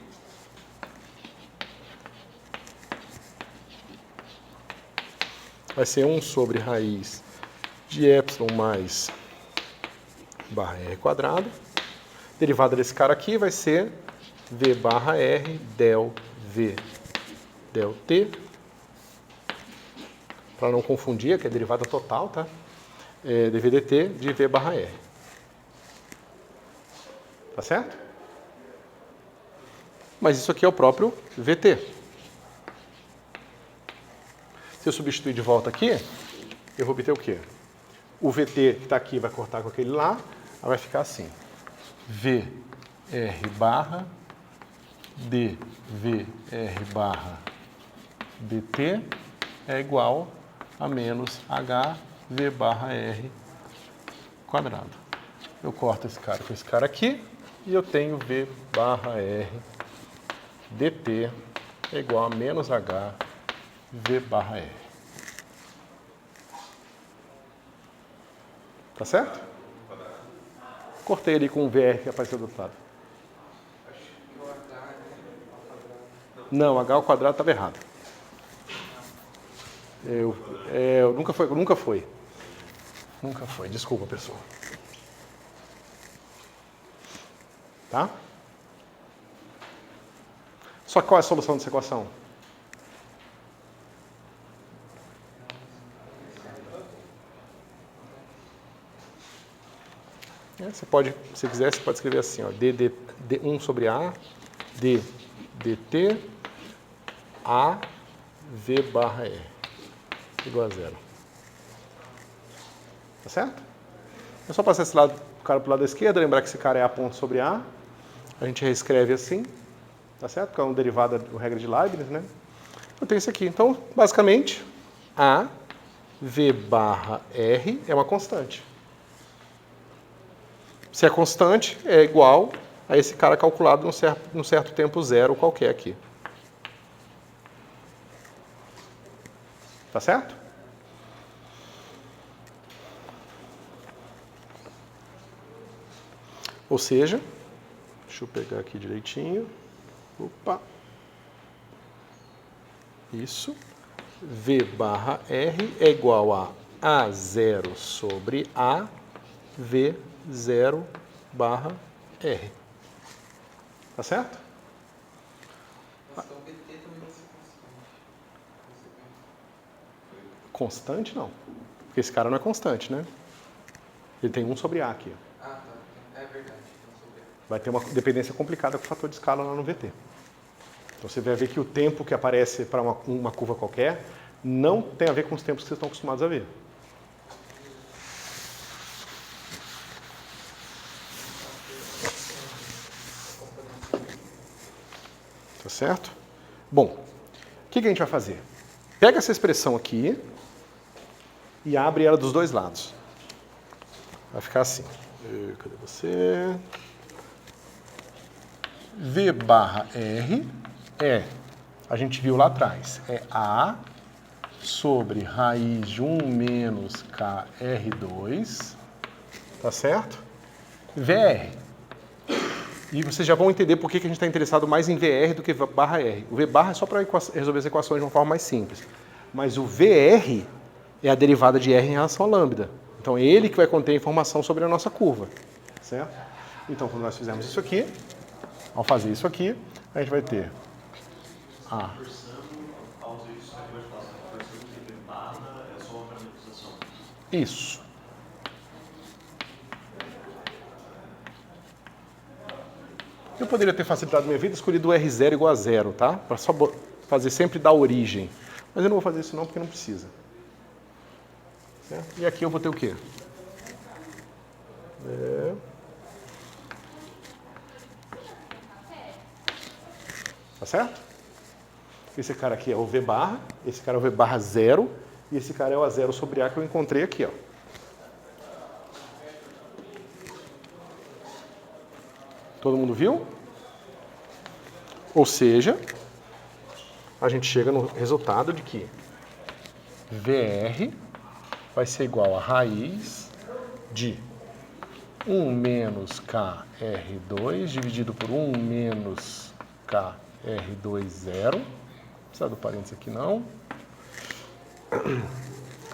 vai ser 1 sobre raiz de epsilon mais barra R quadrado. Derivada desse cara aqui vai ser V barra R del V del T. Para não confundir, que é derivada total, tá? dVdt de V barra R. Tá certo? Mas isso aqui é o próprio VT. Se eu substituir de volta aqui, eu vou obter o quê? O VT que está aqui vai cortar com aquele lá, aí vai ficar assim. VR barra dVR barra dt é igual a menos HV barra R quadrado. Eu corto esse cara com esse cara aqui e eu tenho V barra R dt é igual a menos HV barra R. Tá certo? Cortei ali com o VR que apareceu do outro lado. Não, H ao quadrado estava errado. Nunca foi. Nunca foi. Desculpa, pessoal. Tá? Só que qual é a solução dessa equação? Você pode, se quiser, você pode escrever assim, ó, D1 sobre A, D dt, A, V barra R, igual a zero. Tá certo? É só passar esse lado, o cara para o lado da esquerda, lembrar que esse cara é A ponto sobre A. A gente reescreve assim, tá certo? Porque é uma derivada da regra de Leibniz, né? Eu tenho isso aqui. Então, basicamente, A, V barra R é uma constante. Se é constante, é igual a esse cara calculado num certo tempo zero qualquer aqui. Tá certo? Ou seja, deixa eu pegar aqui direitinho. Opa. Isso. V barra R é igual a A0 sobre A, V0 barra R. Tá certo? Então o VT também vai ser constante. Constante não. Porque esse cara não é constante, né? Ele tem 1 sobre A aqui. Ah, tá. É verdade. Então, sobre... Vai ter uma dependência complicada com o fator de escala lá no VT. Então você vai ver que o tempo que aparece para uma curva qualquer não tem a ver com os tempos que vocês estão acostumados a ver. Tá certo? Bom, o que a gente vai fazer? Pega essa expressão aqui e abre ela dos dois lados. Vai ficar assim. Cadê você? V barra R a gente viu lá atrás, é A, sobre raiz de 1 menos KR2, tá certo? VR. E vocês já vão entender por que a gente está interessado mais em VR do que barra R. O V barra é só para resolver as equações de uma forma mais simples. Mas o VR é a derivada de R em relação a lambda. Então é ele que vai conter a informação sobre a nossa curva, certo? Então quando nós fizermos isso aqui, ao fazer isso aqui, a gente vai ter A. Isso. Eu poderia ter facilitado minha vida e escolhido o R0 igual a 0, tá? Para só fazer sempre da origem. Mas eu não vou fazer isso não, porque não precisa. Certo? E aqui eu vou ter o quê? Tá certo? Esse cara aqui é o V barra, esse cara é o V barra 0, e esse cara é o A0 sobre A que eu encontrei aqui, ó. Todo mundo viu? Ou seja, a gente chega no resultado de que VR vai ser igual a raiz de 1 menos KR2 dividido por 1 menos KR2 zero. Não precisa do parênteses aqui não.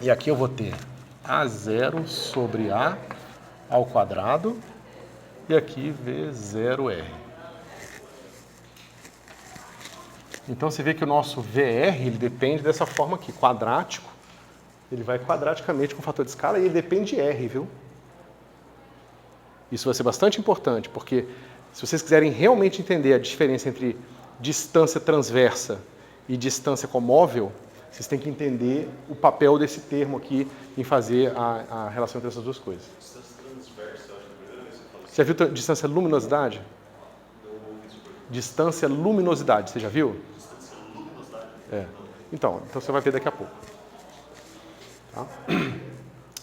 E aqui eu vou ter A0 sobre A ao quadrado e aqui V0R. Então você vê que o nosso VR ele depende dessa forma aqui, quadrático. Ele vai quadraticamente com o fator de escala e ele depende de R, viu? Isso vai ser bastante importante, porque se vocês quiserem realmente entender a diferença entre distância transversa e distância comóvel, vocês têm que entender o papel desse termo aqui em fazer a relação entre essas duas coisas. Distância transversa, eu acho que a primeira vez que você falou isso. Você já viu distância luminosidade? Distância luminosidade, você já viu? Distância luminosidade? É. Então você vai ver daqui a pouco. Tá?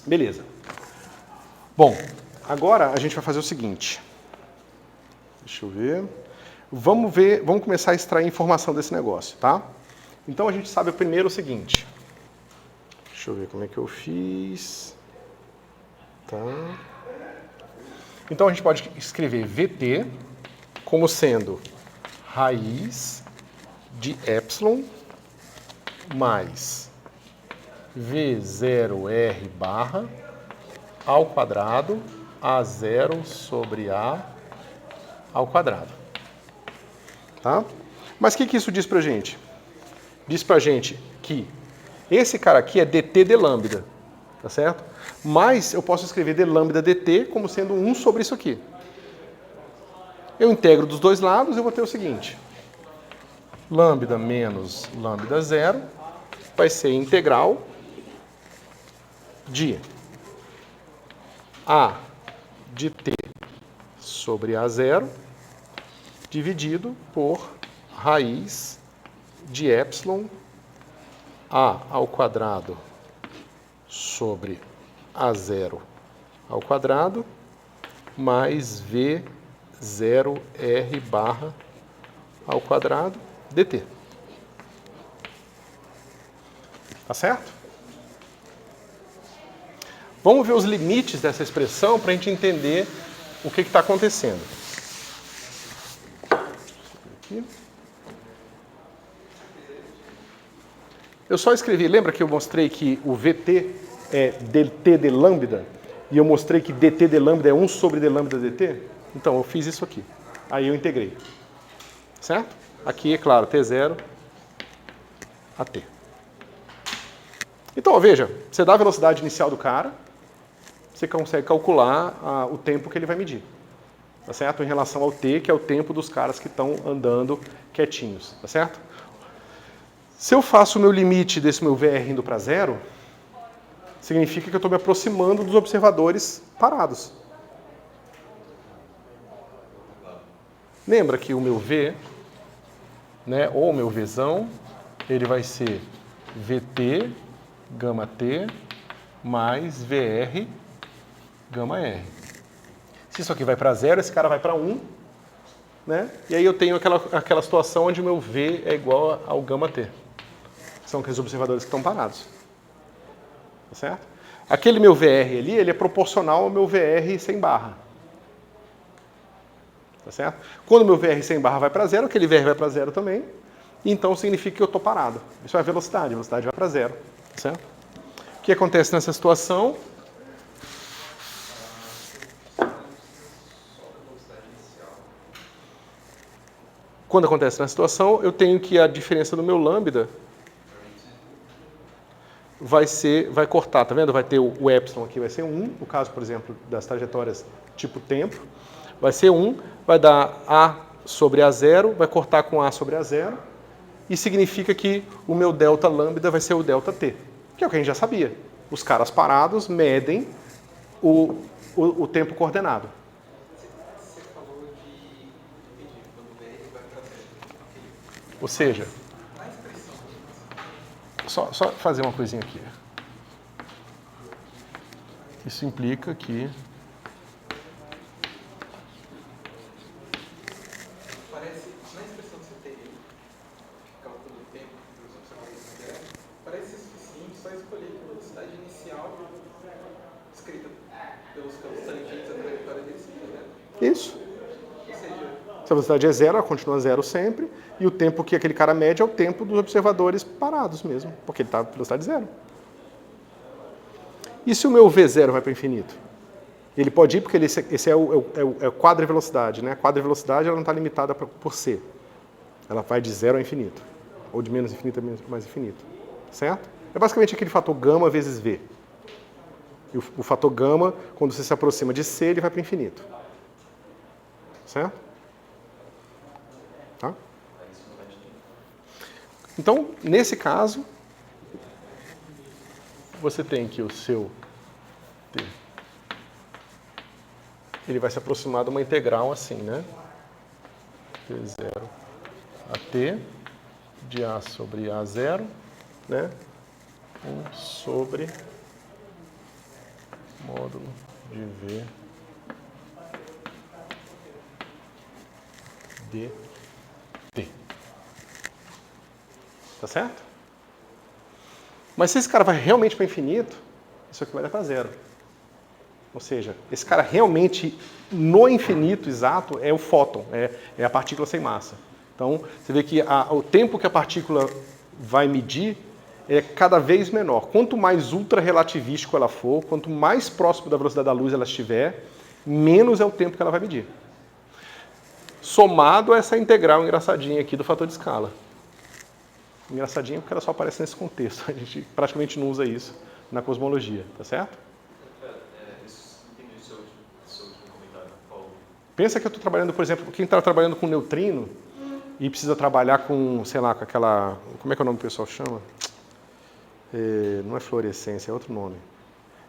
Beleza. Bom, agora a gente vai fazer o seguinte. Deixa eu ver. Vamos começar a extrair informação desse negócio, tá? Então a gente sabe primeiro o seguinte. Deixa eu ver como é que eu fiz. Tá. Então a gente pode escrever VT como sendo raiz de epsilon mais V0R barra ao quadrado A0 sobre A ao quadrado. Tá? Mas o que isso diz pra gente? Diz pra gente que esse cara aqui é dt de lambda, tá certo? Mas eu posso escrever d lambda dt como sendo 1 sobre isso aqui. Eu integro dos dois lados, eu vou ter o seguinte. Lambda menos lambda 0 vai ser integral de A de t sobre A0 dividido por raiz de epsilon A ao quadrado sobre A0 ao quadrado mais V0R barra ao quadrado dt. Tá certo? Vamos ver os limites dessa expressão para a gente entender o que está acontecendo. Aqui. Eu só escrevi, lembra que eu mostrei que o VT é dt de lambda? E eu mostrei que dt de lambda é 1 sobre d lambda dt? Então, eu fiz isso aqui. Aí eu integrei. Certo? Aqui, é claro, T0 a T. Então, ó, veja, você dá a velocidade inicial do cara, você consegue calcular o tempo que ele vai medir. Tá certo? Em relação ao T, que é o tempo dos caras que estão andando quietinhos. Tá certo? Se eu faço o meu limite desse meu VR indo para 0, significa que eu estou me aproximando dos observadores parados. Lembra que o meu V, né, ou o meu Vzão, ele vai ser VT, gama T, mais VR, gama R. Se isso aqui vai para 0, esse cara vai para 1, né? E aí eu tenho aquela situação onde o meu V é igual ao gama T. São aqueles observadores que estão parados. Tá certo? Aquele meu VR ali, ele é proporcional ao meu VR sem barra. Tá certo? Quando o meu VR sem barra vai para zero, aquele VR vai para zero também. Então significa que eu estou parado. Isso é a velocidade vai para zero. Tá certo? O que acontece nessa situação? Quando acontece nessa situação, eu tenho que a diferença do meu lambda vai cortar, tá vendo? Vai ter o epsilon aqui, vai ser 1, no caso, por exemplo, das trajetórias tipo tempo, vai ser 1, vai dar A sobre A0, vai cortar com A sobre A0, e significa que o meu delta lambda vai ser o delta T, que é o que a gente já sabia. Os caras parados medem o tempo coordenado. Você falou de quando o VR vai para zero. Ou seja, Na expressão, só fazer uma coisinha aqui. Isso implica que parece, na expressão que você tem aí, cálculo do tempo dos observadores zero, parece suficiente só escolher que a velocidade inicial escrita pelos campos tangentes à trajetória desse zero. isso. Ou seja, Se a velocidade é zero, ela continua zero sempre, e o tempo que aquele cara mede é o tempo dos observadores parados mesmo, porque ele está a velocidade zero. E se o meu V0 vai para o infinito? Ele pode ir porque esse é o quadrivelocidade, né? A quadrivelocidade ela não está limitada por C. Ela vai de zero a infinito. Ou de menos infinito a mais infinito. Certo? É basicamente aquele fator gama vezes V. E o fator gama, quando você se aproxima de C, ele vai para o infinito. Certo? Tá? Então, nesse caso, você tem que o seu T, ele vai se aproximar de uma integral assim, né? T0 a T, de A sobre A0, né? 1 sobre módulo de V dt. Tá certo? Mas se esse cara vai realmente para o infinito, isso aqui vai dar para zero. Ou seja, esse cara realmente, no infinito exato, é o fóton, é a partícula sem massa. Então, você vê que o tempo que a partícula vai medir é cada vez menor. Quanto mais ultra-relativístico ela for, quanto mais próximo da velocidade da luz ela estiver, menos é o tempo que ela vai medir. Somado a essa integral engraçadinha aqui do fator de escala. Engraçadinha porque ela só aparece nesse contexto. A gente praticamente não usa isso na cosmologia, tá certo? Entendi o seu último comentário, Paulo. Pensa que eu estou trabalhando, por exemplo, quem está trabalhando com neutrino e precisa trabalhar com, sei lá, com aquela... Como é que é o nome que o pessoal chama? Não é fluorescência, é outro nome.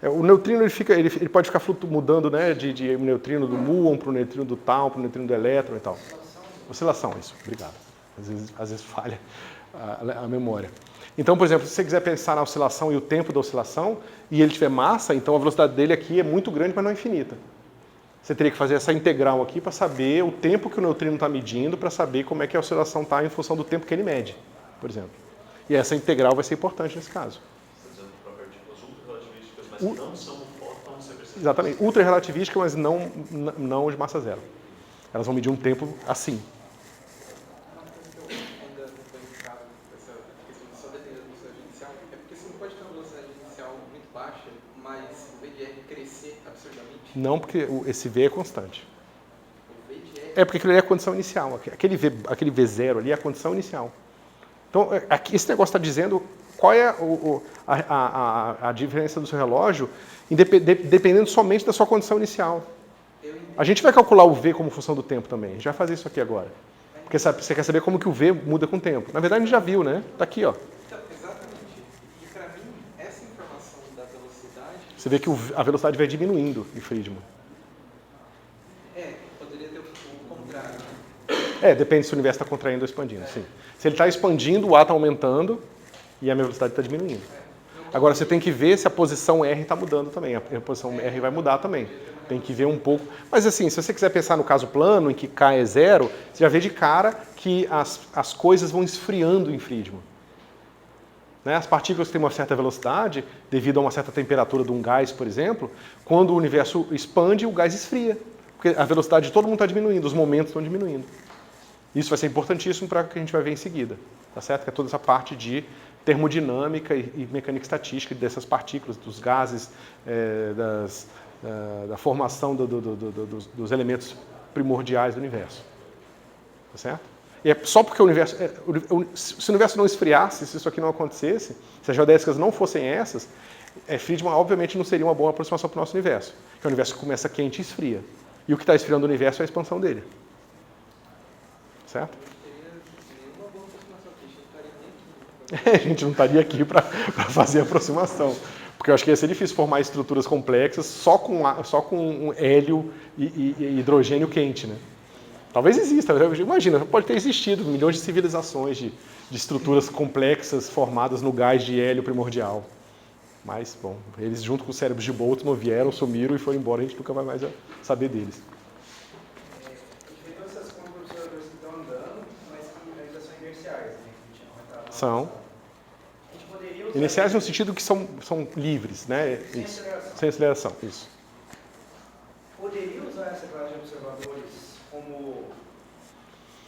O neutrino ele pode ficar mudando, né, de neutrino do muon para o neutrino do tau, para o neutrino do elétron e tal. Oscilação, isso. Obrigado. Às vezes falha a memória. Então, por exemplo, se você quiser pensar na oscilação e o tempo da oscilação, e ele tiver massa, então a velocidade dele aqui é muito grande, mas não é infinita. Você teria que fazer essa integral aqui para saber o tempo que o neutrino está medindo, para saber como é que a oscilação está em função do tempo que ele mede, por exemplo. E essa integral vai ser importante nesse caso. Você está dizendo para partículas ultra-relativísticas, mas que não são o fóton, você precisa... Exatamente. Ultra-relativística, mas não de massa zero. Elas vão medir um tempo assim. ainda não foi indicado essa questão de só depender da velocidade inicial, é porque você não pode ter uma velocidade inicial muito baixa, mas o VDR crescer absurdamente. Não, porque esse V é constante. O VDR É porque aquilo ali é a condição inicial. Aquele V0 ali é a condição inicial. Então, aqui, esse negócio está dizendo qual é a diferença do seu relógio, dependendo somente da sua condição inicial. A gente vai calcular o V como função do tempo também. A gente vai fazer isso aqui agora. Porque você quer saber como que o V muda com o tempo. Na verdade, a gente já viu, né? Está aqui, ó. Então, exatamente. E para mim, essa informação da velocidade Você vê que a velocidade vai diminuindo em Friedman. poderia ter o contrário. Né? Depende se o universo está contraindo ou expandindo, sim. Se ele está expandindo, o A está aumentando e a minha velocidade está diminuindo. Agora, você tem que ver se a posição R está mudando também. A posição R vai mudar também. Tem que ver um pouco. Mas assim, se você quiser pensar no caso plano, em que K é zero, você já vê de cara que as coisas vão esfriando em Friedman. Né? As partículas têm uma certa velocidade, devido a uma certa temperatura de um gás, por exemplo, quando o universo expande, o gás esfria. Porque a velocidade de todo mundo está diminuindo, os momentos estão diminuindo. Isso vai ser importantíssimo para o que a gente vai ver em seguida. Tá certo? Que é toda essa parte de termodinâmica e mecânica estatística dessas partículas, dos gases, da formação dos elementos primordiais do universo. Tá certo? E é só porque o universo... se o universo não esfriasse, se isso aqui não acontecesse, se as geodésicas não fossem essas, Friedman obviamente não seria uma boa aproximação para o nosso universo. Porque o universo começa quente e esfria. E o que está esfriando o universo é a expansão dele. Certo? A gente não estaria aqui para fazer a aproximação. Porque eu acho que ia ser difícil formar estruturas complexas só com hélio e hidrogênio quente, né? Talvez exista, imagina, pode ter existido milhões de civilizações de estruturas complexas formadas no gás de hélio primordial. Mas, bom, eles junto com os cérebros de Boltzmann vieram, sumiram e foram embora, a gente nunca vai mais saber deles. A gente vê todas essas curvas que estão andando, mas que ainda são inerciais, né? Que a gente não vai estar São. A gente poderia usar Iniciais no sentido que são livres, né? Isso. Sem aceleração, isso. Poderia usar essa classe de observadores como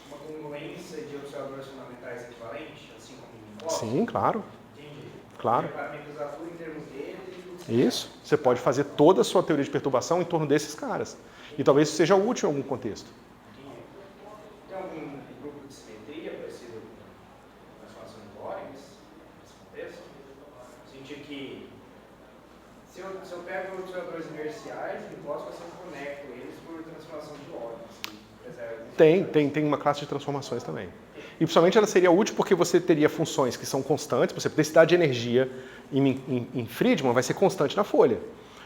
uma congruência de observadores fundamentais equivalentes, assim como em Sim, claro. Entendi. Claro. Parametrizatura em termos deles e tudo. Isso. Você pode fazer toda a sua teoria de perturbação em torno desses caras. E talvez isso seja útil em algum contexto. Entendi. Tem algum grupo de simetria parecido com a transformação de Lorentz nesse contexto? No sentido que se eu pego observadores inerciais, encosto, você conecto eles por transformação de Lorentz. Tem uma classe de transformações também. E principalmente ela seria útil porque você teria funções que são constantes, por exemplo, densidade de energia em Friedman vai ser constante na folha.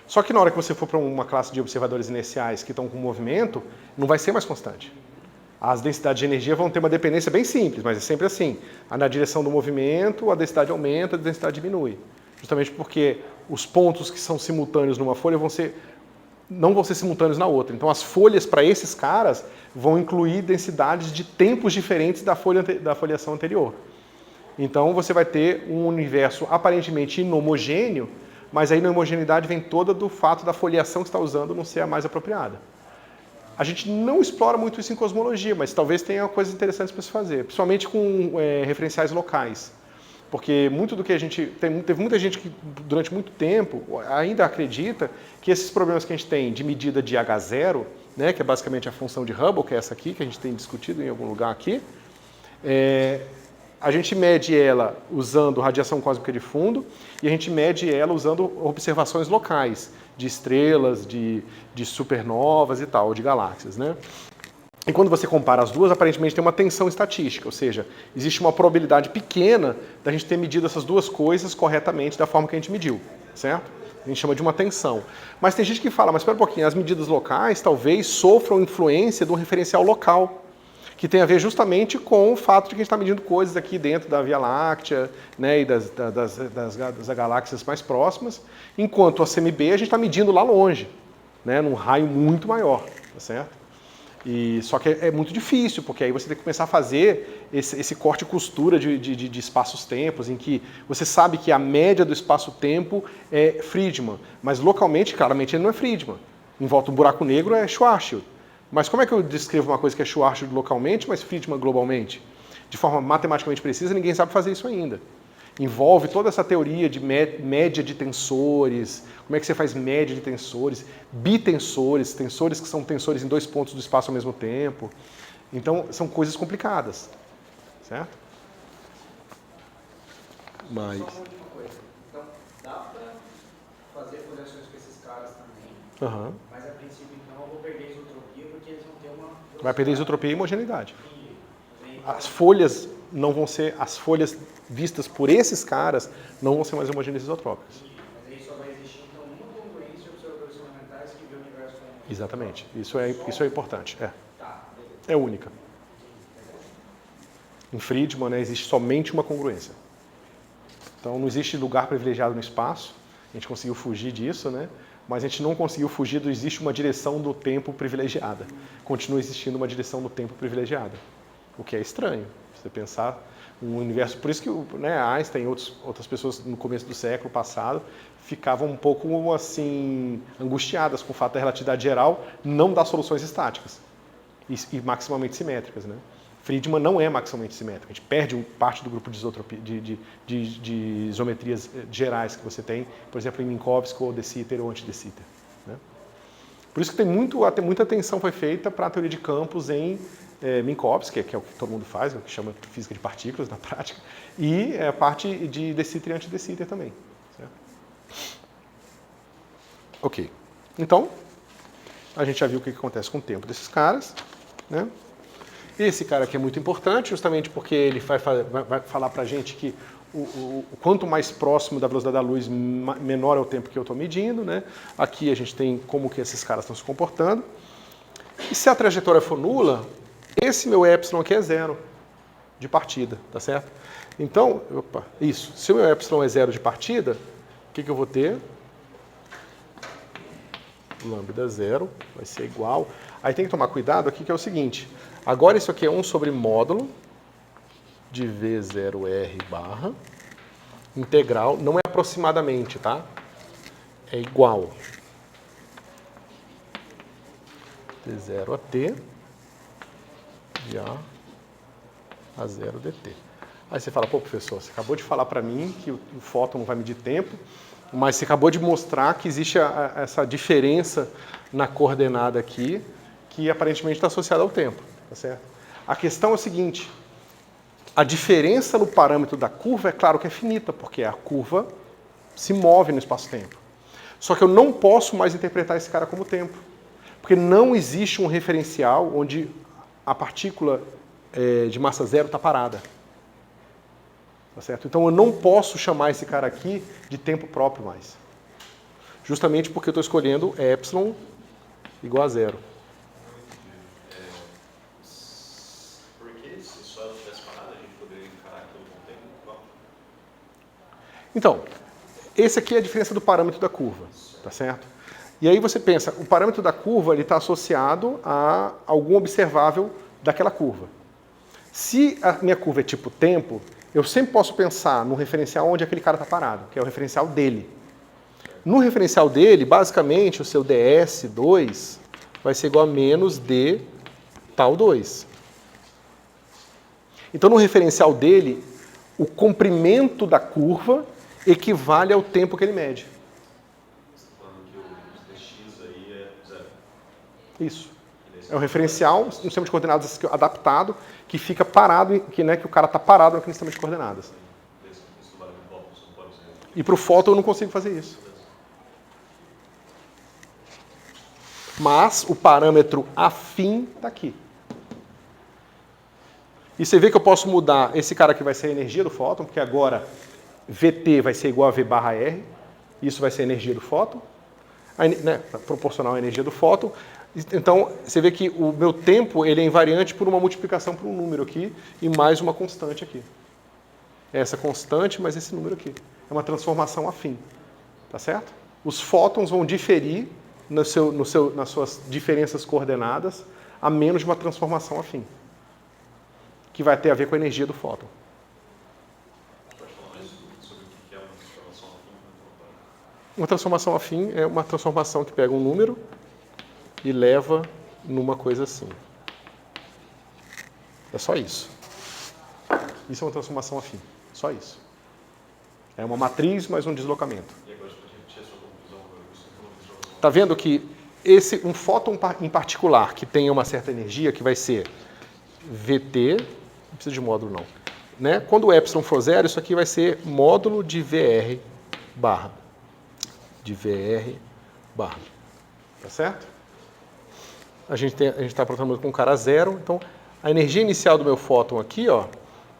Só que na hora que você for para uma classe de observadores inerciais que estão com movimento, não vai ser mais constante. As densidades de energia vão ter uma dependência bem simples, mas é sempre assim. Na direção do movimento, a densidade aumenta, a densidade diminui. Justamente porque os pontos que são simultâneos numa folha não vão ser simultâneos na outra. Então as folhas para esses caras vão incluir densidades de tempos diferentes da foliação anterior. Então você vai ter um universo aparentemente inhomogêneo, mas a inhomogeneidade vem toda do fato da foliação que está usando não ser a mais apropriada. A gente não explora muito isso em cosmologia, mas talvez tenha coisas interessantes para se fazer, principalmente com referenciais locais. Porque muito do que a gente... Teve muita gente que, durante muito tempo, ainda acredita que esses problemas que a gente tem de medida de H0, né, que é basicamente a função de Hubble, que é essa aqui, que a gente tem discutido em algum lugar aqui, a gente mede ela usando radiação cósmica de fundo e a gente mede ela usando observações locais, de estrelas, de supernovas e tal, de galáxias, né? E quando você compara as duas, aparentemente tem uma tensão estatística, ou seja, existe uma probabilidade pequena da gente ter medido essas duas coisas corretamente da forma que a gente mediu, certo? A gente chama de uma tensão. Mas tem gente que fala, mas espera um pouquinho, as medidas locais talvez sofram influência do referencial local, que tem a ver justamente com o fato de que a gente está medindo coisas aqui dentro da Via Láctea, né, e das galáxias mais próximas, enquanto a CMB a gente está medindo lá longe, né, num raio muito maior, tá certo? Só que é muito difícil, porque aí você tem que começar a fazer esse corte e costura de espaços-tempos, em que você sabe que a média do espaço-tempo é Friedman, mas localmente, claramente, ele não é Friedman. Em volta do buraco negro é Schwarzschild. Mas como é que eu descrevo uma coisa que é Schwarzschild localmente, mas Friedman globalmente? De forma matematicamente precisa, ninguém sabe fazer isso ainda. Envolve toda essa teoria de média de tensores, como é que você faz média de tensores, bitensores, tensores que são tensores em dois pontos do espaço ao mesmo tempo. Então, são coisas complicadas, certo? Mas... Só uma última coisa. Então, dá para fazer projeções com esses caras também, mas a princípio, então, eu vou perder isotropia porque eles vão ter uma... Vai perder isotropia e homogeneidade. As folhas não vão ser, as folhas vistas por esses caras não vão ser mais homogêneas isotrópicas. Mas aí só vai existir, então, uma congruência de observadores fundamentais que vê o universo como... Exatamente. Isso é importante. Tá, beleza. É única. Em Friedman, né, existe somente uma congruência. Então não existe lugar privilegiado no espaço. A gente conseguiu fugir disso, né? Mas a gente não conseguiu fugir do existe uma direção do tempo privilegiada. Continua existindo uma direção do tempo privilegiada. O que é estranho. Você pensar, Um universo, por isso que Einstein e outras pessoas no começo do século passado ficavam um pouco assim angustiadas com o fato da relatividade geral não dar soluções estáticas e maximalmente simétricas, né? Friedman não é maximalmente simétrico. A gente perde parte do grupo de isometrias gerais que você tem, por exemplo, em Minkowski ou de Sitter ou anti-de Sitter, né? Por isso que muita atenção foi feita para a teoria de campos em Minkowski, que é o que todo mundo faz, é o que chama de física de partículas na prática, e a parte de de Sitter e anti-de Sitter também. Certo? Ok. Então, a gente já viu o que acontece com o tempo desses caras, né? Esse cara aqui é muito importante, justamente porque ele vai falar para a gente que o quanto mais próximo da velocidade da luz, menor é o tempo que eu estou medindo, né? Aqui a gente tem como que esses caras estão se comportando. E se a trajetória for nula, esse meu epsilon aqui é zero de partida, tá certo? Então, se o meu epsilon é zero de partida, o que eu vou ter? Lambda zero vai ser igual. Aí tem que tomar cuidado aqui que é o seguinte. Agora isso aqui é 1 sobre módulo de V0R barra integral, não é aproximadamente, tá? É igual de 0 a t de A 0 dt. Aí você fala, pô, professor, você acabou de falar para mim que o fóton não vai medir tempo, mas você acabou de mostrar que existe essa diferença na coordenada aqui, que aparentemente está associada ao tempo, tá certo? A questão é o seguinte, a diferença no parâmetro da curva é claro que é finita, porque a curva se move no espaço-tempo. Só que eu não posso mais interpretar esse cara como tempo, porque não existe um referencial onde a partícula de massa zero está parada. Tá certo? Então eu não posso chamar esse cara aqui de tempo próprio mais. Justamente porque eu estou escolhendo epsilon igual a zero. Por que se só ela tivesse parado, a gente poderia encarar aquilo como tempo? Então, esse aqui é a diferença do parâmetro da curva, tá certo? E aí você pensa, o parâmetro da curva está associado a algum observável daquela curva. Se a minha curva é tipo tempo, eu sempre posso pensar no referencial onde aquele cara está parado, que é o referencial dele. No referencial dele, basicamente, o seu ds2 vai ser igual a menos d tal 2. Então, no referencial dele, o comprimento da curva equivale ao tempo que ele mede. Você está falando que o dx aí é zero. Isso. É um referencial, um sistema de coordenadas adaptado, que fica parado, que o cara está parado naquele sistema de coordenadas. E para o fóton eu não consigo fazer isso. Mas o parâmetro afim está aqui. E você vê que eu posso mudar, esse cara aqui vai ser a energia do fóton, porque agora VT vai ser igual a V barra R, isso vai ser a energia do fóton, proporcional à energia do fóton. Então, você vê que o meu tempo ele é invariante por uma multiplicação por um número aqui e mais uma constante aqui. É essa constante mais esse número aqui. É uma transformação afim. Tá certo? Os fótons vão diferir nas suas diferenças coordenadas a menos de uma transformação afim, que vai ter a ver com a energia do fóton. Pode falar mais sobre o que é uma transformação afim? Uma transformação afim é uma transformação que pega um número e leva numa coisa assim. É só isso. Isso é uma transformação afim. Só isso. É uma matriz mais um deslocamento. E agora, se você repetir a sua conclusão, Está vendo que um fóton em particular que tenha uma certa energia, que vai ser VT, não precisa de módulo não, né? Quando o epsilon for zero, isso aqui vai ser módulo de VR barra. De VR barra. Tá certo? A gente está tratando com um cara zero, então a energia inicial do meu fóton aqui, ó,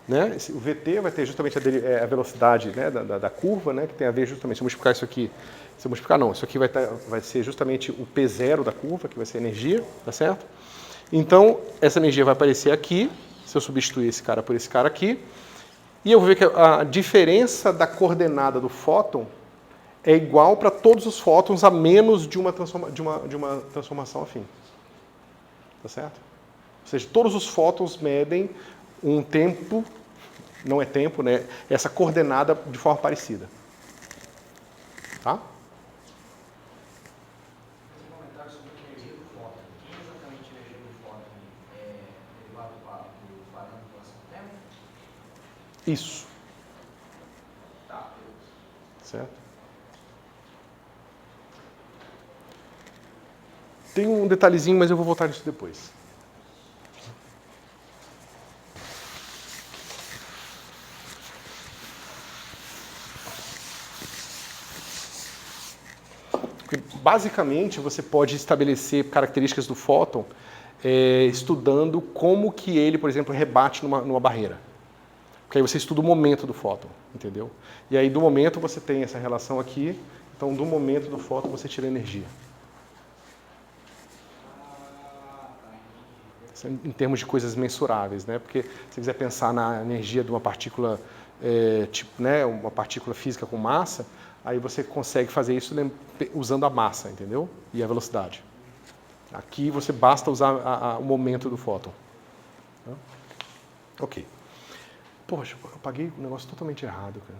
né, o VT vai ter justamente a velocidade, né, da curva, né, que tem a ver justamente, se eu multiplicar isso aqui, isso aqui vai ser justamente o P0 da curva, que vai ser a energia, tá certo? Então, essa energia vai aparecer aqui, se eu substituir esse cara por esse cara aqui, e eu vou ver que a diferença da coordenada do fóton é igual para todos os fótons a menos de uma transformação afim. Tá certo? Ou seja, todos os fótons medem um tempo não é tempo, né? Essa coordenada de forma parecida. Tá? Esse comentário sobre a energia do fóton. Quem é exatamente a energia do fóton? É derivado do parâmetro do tempo? Isso. Tá. Certo? Tem um detalhezinho, mas eu vou voltar nisso depois. Basicamente, você pode estabelecer características do fóton estudando como que ele, por exemplo, rebate numa barreira. Porque aí você estuda o momento do fóton, entendeu? E aí do momento você tem essa relação aqui, então do momento do fóton você tira a energia. Em termos de coisas mensuráveis, né? Porque se você quiser pensar na energia de uma partícula, tipo, né, uma partícula física com massa, aí você consegue fazer isso usando a massa, entendeu? E a velocidade. Aqui você basta usar o momento do fóton. Tá? Ok. Poxa, eu apaguei um negócio totalmente errado, cara.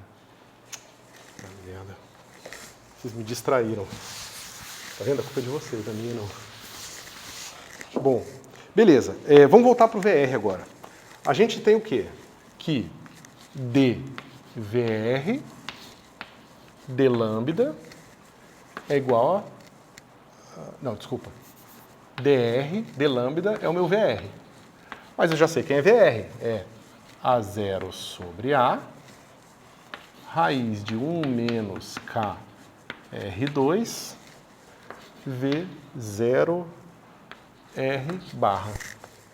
Ah, merda. Vocês me distraíram. Tá vendo? A culpa é de vocês, a minha não. Bom, beleza. Vamos voltar para o VR agora. A gente tem o quê? Que dVR d lambda é igual a... Não, desculpa. dr d lambda é o meu VR. Mas eu já sei quem é VR. É A0 sobre A, raiz de 1 menos K R2, V0 R barra.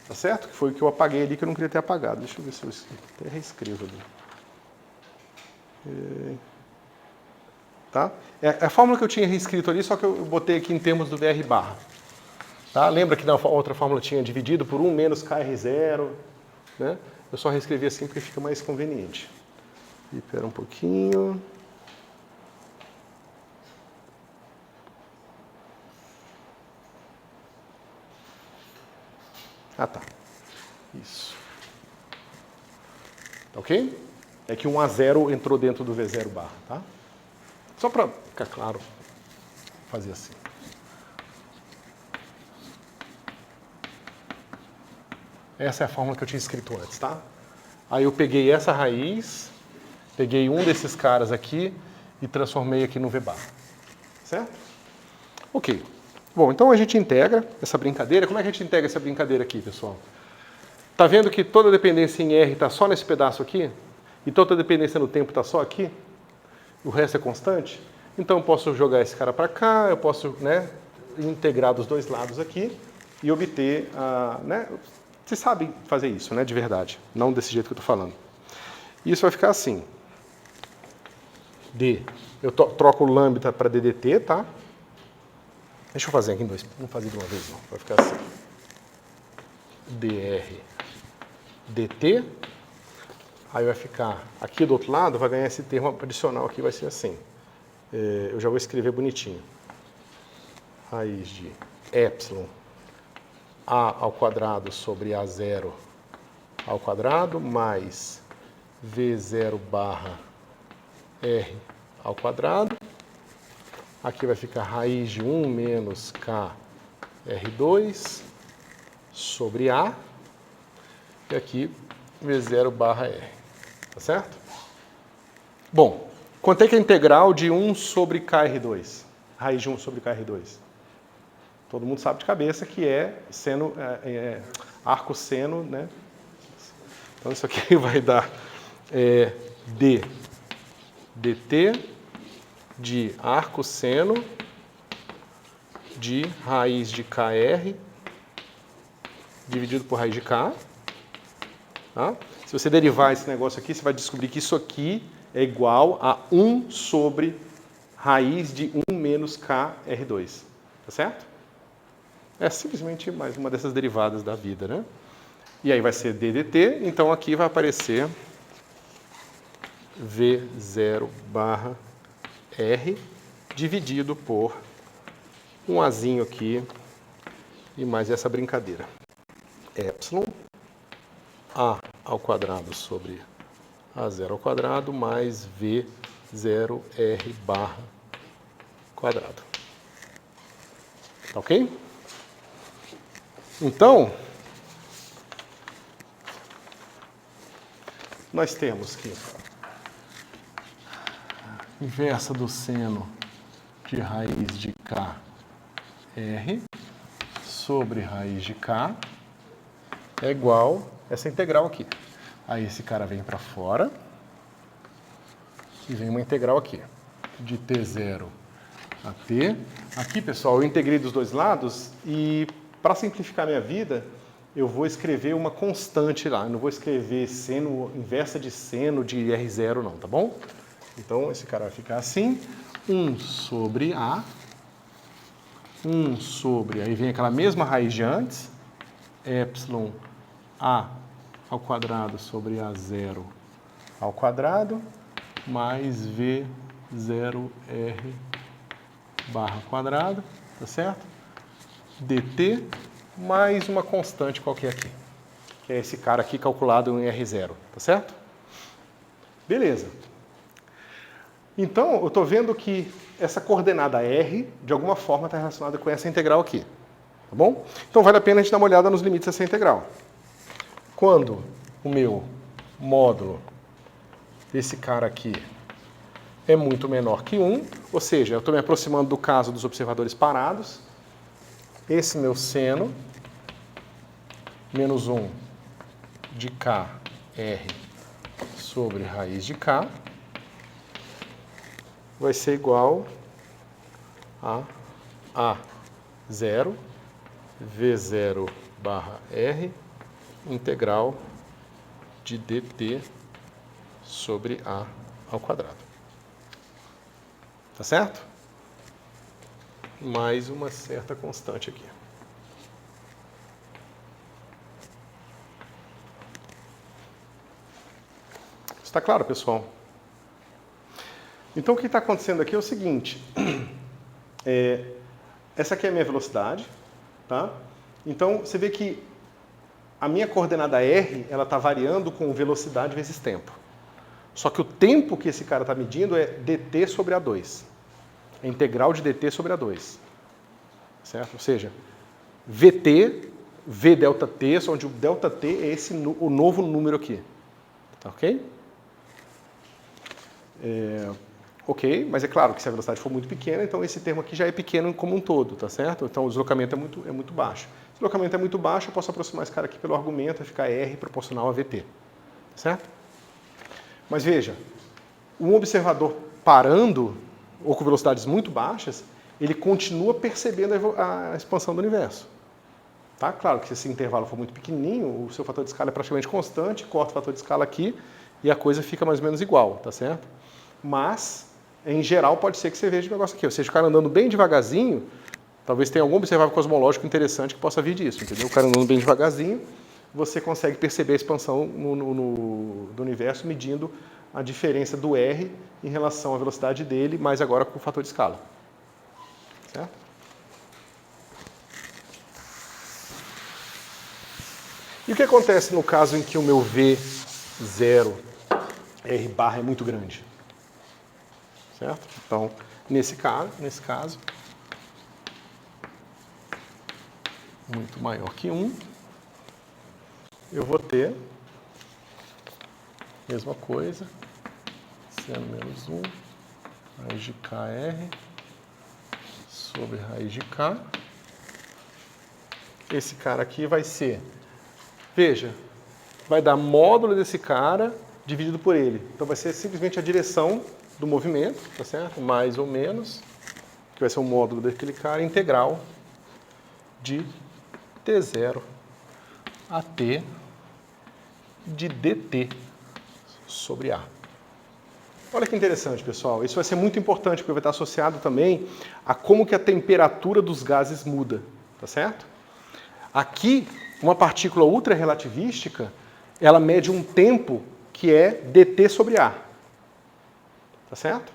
Tá certo? Que foi o que eu apaguei ali, que eu não queria ter apagado. Deixa eu ver se eu até reescrevo ali. Tá? É a fórmula que eu tinha reescrito ali, só que eu botei aqui em termos do VR barra. Tá? Lembra que na outra fórmula tinha dividido por 1 menos KR0, né? Eu só reescrevi assim porque fica mais conveniente. E espera um pouquinho. Ah, tá. Isso. Tá ok? É que um A0 entrou dentro do V0 barra, tá? Só para ficar claro, fazer assim. Essa é a fórmula que eu tinha escrito antes, tá? Aí eu peguei essa raiz, peguei um desses caras aqui e transformei aqui no V bar. Certo? Ok. Bom, então a gente integra essa brincadeira. Como é que a gente integra essa brincadeira aqui, pessoal? Tá vendo que toda dependência em R está só nesse pedaço aqui? E toda dependência no tempo está só aqui? O resto é constante? Então eu posso jogar esse cara para cá, eu posso, né, integrar dos dois lados aqui e obter, né, vocês sabem fazer isso, né, de verdade, não desse jeito que eu estou falando. Isso vai ficar assim. Eu troco o lambda para DDT, tá? Deixa eu fazer aqui em dois, vamos fazer de uma vez não, vai ficar assim. dr dt, aí vai ficar, aqui do outro lado vai ganhar esse termo adicional aqui, vai ser assim. Eu já vou escrever bonitinho. Raiz de epsilon a ao quadrado sobre A0 ao quadrado mais V0 barra R ao quadrado. Aqui vai ficar raiz de 1 menos K R2 sobre A. E aqui V0 barra R. Tá certo? Bom, quanto é que é a integral de 1 sobre KR2? Raiz de 1 sobre KR2? Todo mundo sabe de cabeça que é seno, arco seno, né? Então isso aqui vai dar dt de arco seno de raiz de KR dividido por raiz de K. Tá? Se você derivar esse negócio aqui, você vai descobrir que isso aqui é igual a 1 sobre raiz de 1 menos KR2. Tá certo? É simplesmente mais uma dessas derivadas da vida, né? E aí vai ser ddt, então aqui vai aparecer V0 barra R dividido por um Azinho aqui e mais essa brincadeira. Epsilon A ao quadrado sobre A0 ao quadrado mais V0R barra quadrado. Tá ok? Então, nós temos que inversa do seno de raiz de K R sobre raiz de K é igual a essa integral aqui. Aí esse cara vem para fora e vem uma integral aqui, de T0 a T. Aqui, pessoal, eu integrei dos dois lados e, para simplificar minha vida, eu vou escrever uma constante lá. Eu não vou escrever seno, inversa de seno de R0 não, tá bom? Então, esse cara vai ficar assim, 1 sobre A, 1 sobre, aí vem aquela mesma raiz de antes, epsilon A ao quadrado sobre A0 ao quadrado, mais V0R barra quadrado, tá certo? dt, mais uma constante qualquer aqui, que é esse cara aqui calculado em R0, tá certo? Beleza. Então, eu estou vendo que essa coordenada R, de alguma forma, está relacionada com essa integral aqui. Tá bom? Então, vale a pena a gente dar uma olhada nos limites dessa integral. Quando o meu módulo desse cara aqui é muito menor que 1, ou seja, eu estou me aproximando do caso dos observadores parados, esse meu seno, menos 1 de KR sobre raiz de K, vai ser igual a A0, V0 barra R, integral de dt sobre A ao quadrado. Tá certo? Mais uma certa constante aqui. Está claro, pessoal? Então, o que está acontecendo aqui é o seguinte. Essa aqui é a minha velocidade, tá? Então, você vê que a minha coordenada R, ela está variando com velocidade vezes tempo. Só que o tempo que esse cara está medindo é dt sobre A2. É integral de dt sobre A2. Certo? Ou seja, VT, V delta t, onde o delta t é o novo número aqui. Tá ok? Ok, mas é claro que se a velocidade for muito pequena, então esse termo aqui já é pequeno como um todo, tá certo? Então o deslocamento é muito baixo. Se o deslocamento é muito baixo, eu posso aproximar esse cara aqui pelo argumento, vai ficar R proporcional a VT. Tá certo? Mas veja, um observador parando, ou com velocidades muito baixas, ele continua percebendo a expansão do universo. Tá? Claro que se esse intervalo for muito pequenininho, o seu fator de escala é praticamente constante, corta o fator de escala aqui e a coisa fica mais ou menos igual, tá certo? Mas, em geral, pode ser que você veja o negócio aqui. Ou seja, o cara andando bem devagarzinho, talvez tenha algum observável cosmológico interessante que possa vir disso, entendeu? O cara andando bem devagarzinho, você consegue perceber a expansão do universo medindo a diferença do R em relação à velocidade dele, mas agora com o fator de escala. Certo? E o que acontece no caso em que o meu V0 R barra é muito grande? Certo? Então, nesse caso, muito maior que 1, eu vou ter mesma coisa, seno menos 1, raiz de KR sobre raiz de K. Esse cara aqui vai ser, veja, vai dar módulo desse cara dividido por ele. Então vai ser simplesmente a direção do movimento, tá certo? Mais ou menos, que vai ser o módulo daquele cara, integral de T0 a T de dt sobre A. Olha que interessante, pessoal. Isso vai ser muito importante, porque vai estar associado também a como que a temperatura dos gases muda, tá certo? Aqui, uma partícula ultra-relativística, ela mede um tempo que é dt sobre A. Tá certo?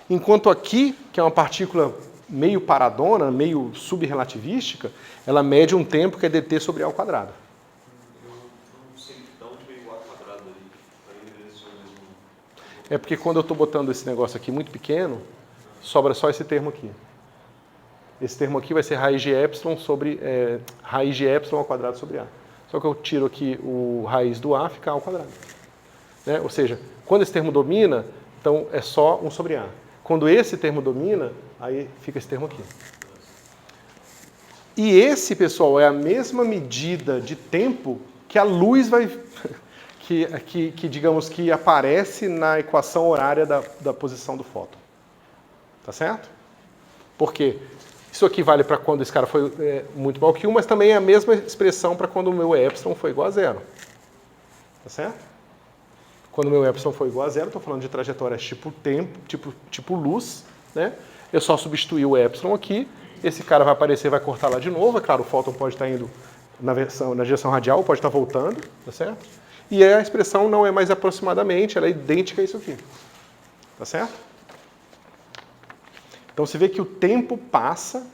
Enquanto aqui, que é uma partícula meio paradona, meio subrelativística, ela mede um tempo que é dt sobre A ao quadrado. Eu não sei de onde veio o A quadrado aí. É porque quando eu estou botando esse negócio aqui muito pequeno, sobra só esse termo aqui. Esse termo aqui vai ser raiz de epsilon sobre raiz de epsilon ao quadrado sobre A. Só que eu tiro aqui o raiz do A, fica A ao quadrado. Né? Ou seja, quando esse termo domina, então é só 1 sobre A. Quando esse termo domina, aí fica esse termo aqui. E esse, pessoal, é a mesma medida de tempo que a luz vai... que digamos que aparece na equação horária da posição do fóton. Tá certo? Por quê? Isso aqui vale para quando esse cara foi muito maior que 1, mas também é a mesma expressão para quando o meu epsilon foi igual a 0. Tá certo? Quando o meu epsilon foi igual a 0, estou falando de trajetórias tipo tempo, tipo luz, né? Eu só substituí o epsilon aqui, esse cara vai aparecer, vai cortar lá de novo, é claro, o fóton pode estar indo na direção radial, pode estar voltando, tá certo? E a expressão não é mais aproximadamente, ela é idêntica a isso aqui. Tá certo? Então você vê que o tempo passa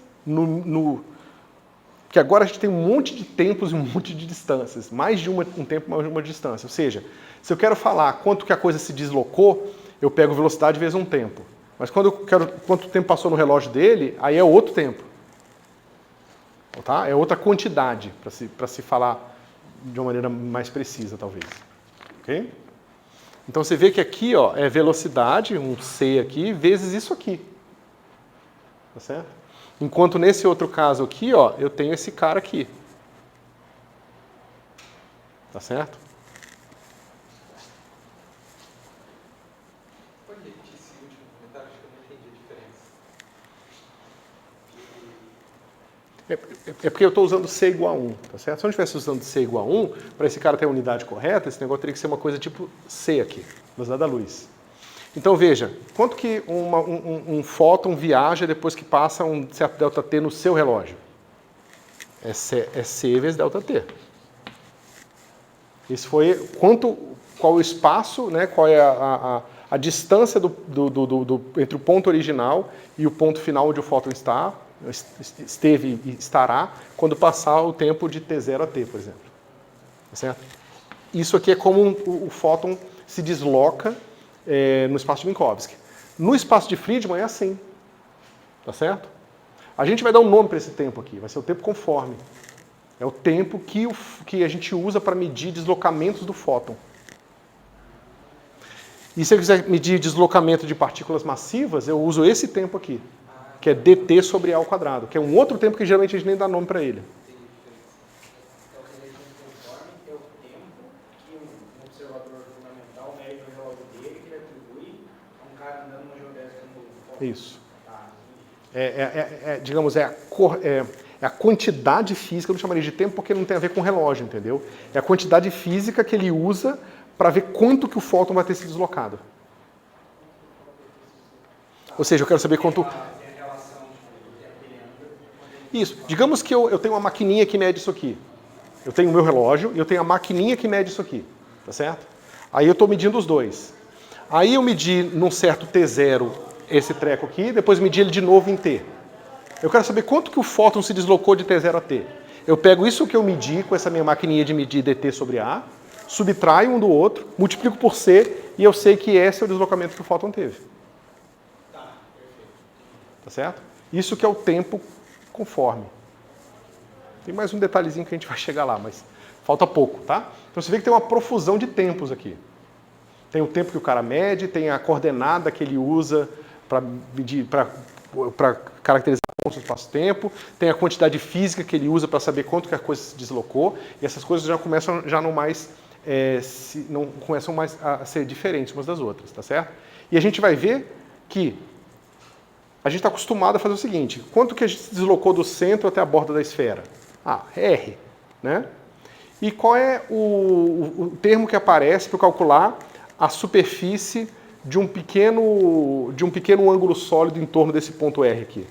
que agora a gente tem um monte de tempos e um monte de distâncias. Mais de um tempo, mais de uma distância. Ou seja, se eu quero falar quanto que a coisa se deslocou, eu pego velocidade vezes um tempo. Mas quando eu quero quanto tempo passou no relógio dele, aí é outro tempo. Tá? É outra quantidade, para se falar de uma maneira mais precisa, talvez. Ok? Então você vê que aqui ó, é velocidade, um c aqui, vezes isso aqui. Tá certo? Enquanto nesse outro caso aqui, ó, eu tenho esse cara aqui. Tá certo? Pode repetir esse último comentário? Acho que eu não entendi a diferença. É porque eu estou usando C igual a 1, tá certo? Se eu não estivesse usando C igual a 1, para esse cara ter a unidade correta, esse negócio teria que ser uma coisa tipo C aqui, velocidade da luz. Então veja, quanto que um fóton viaja depois que passa um certo ΔT no seu relógio? É C vezes ΔT. Isso foi qual o espaço, né, qual é a distância entre o ponto original e o ponto final onde o fóton esteve e estará quando passar o tempo de T0 a T, por exemplo. Tá certo? Isso aqui é como o fóton se desloca no espaço de Minkowski. No espaço de Friedmann é assim. Tá certo? A gente vai dar um nome para esse tempo aqui, vai ser o tempo conforme. É o tempo que a gente usa para medir deslocamentos do fóton. E se eu quiser medir deslocamento de partículas massivas, eu uso esse tempo aqui, que é dt sobre A ao quadrado, que é um outro tempo que geralmente a gente nem dá nome para ele. Então, o que a gente conforme é o tempo que um observador fundamental mede no relógio dele, que ele atribui a um cara andando numa geodésica no fóton. Isso. Digamos, é a quantidade física, eu não chamaria de tempo porque não tem a ver com relógio, entendeu? É a quantidade física que ele usa para ver quanto que o fóton vai ter se deslocado. Ou seja, eu quero saber quanto... Isso. Digamos que eu tenho uma maquininha que mede isso aqui. Eu tenho o meu relógio e eu tenho a maquininha que mede isso aqui. Tá certo? Aí eu estou medindo os dois. Aí eu medi num certo T0 esse treco aqui, depois medi ele de novo em T. Eu quero saber quanto que o fóton se deslocou de T0 a T. Eu pego isso que eu medi com essa minha maquininha de medir dt sobre A, subtraio um do outro, multiplico por C e eu sei que esse é o deslocamento que o fóton teve. Tá certo? Isso que é o tempo conforme. Tem mais um detalhezinho que a gente vai chegar lá, mas falta pouco, tá? Então você vê que tem uma profusão de tempos aqui. Tem o tempo que o cara mede, tem a coordenada que ele usa para medir, para caracterizar pontos do espaço-tempo, tem a quantidade física que ele usa para saber quanto que a coisa se deslocou, e essas coisas já começam não começam mais a ser diferentes umas das outras, tá certo? E a gente vai ver que a gente está acostumado a fazer o seguinte: quanto que a gente se deslocou do centro até a borda da esfera? R, né? E qual é o termo que aparece para calcular a superfície de um pequeno ângulo sólido em torno desse ponto R aqui?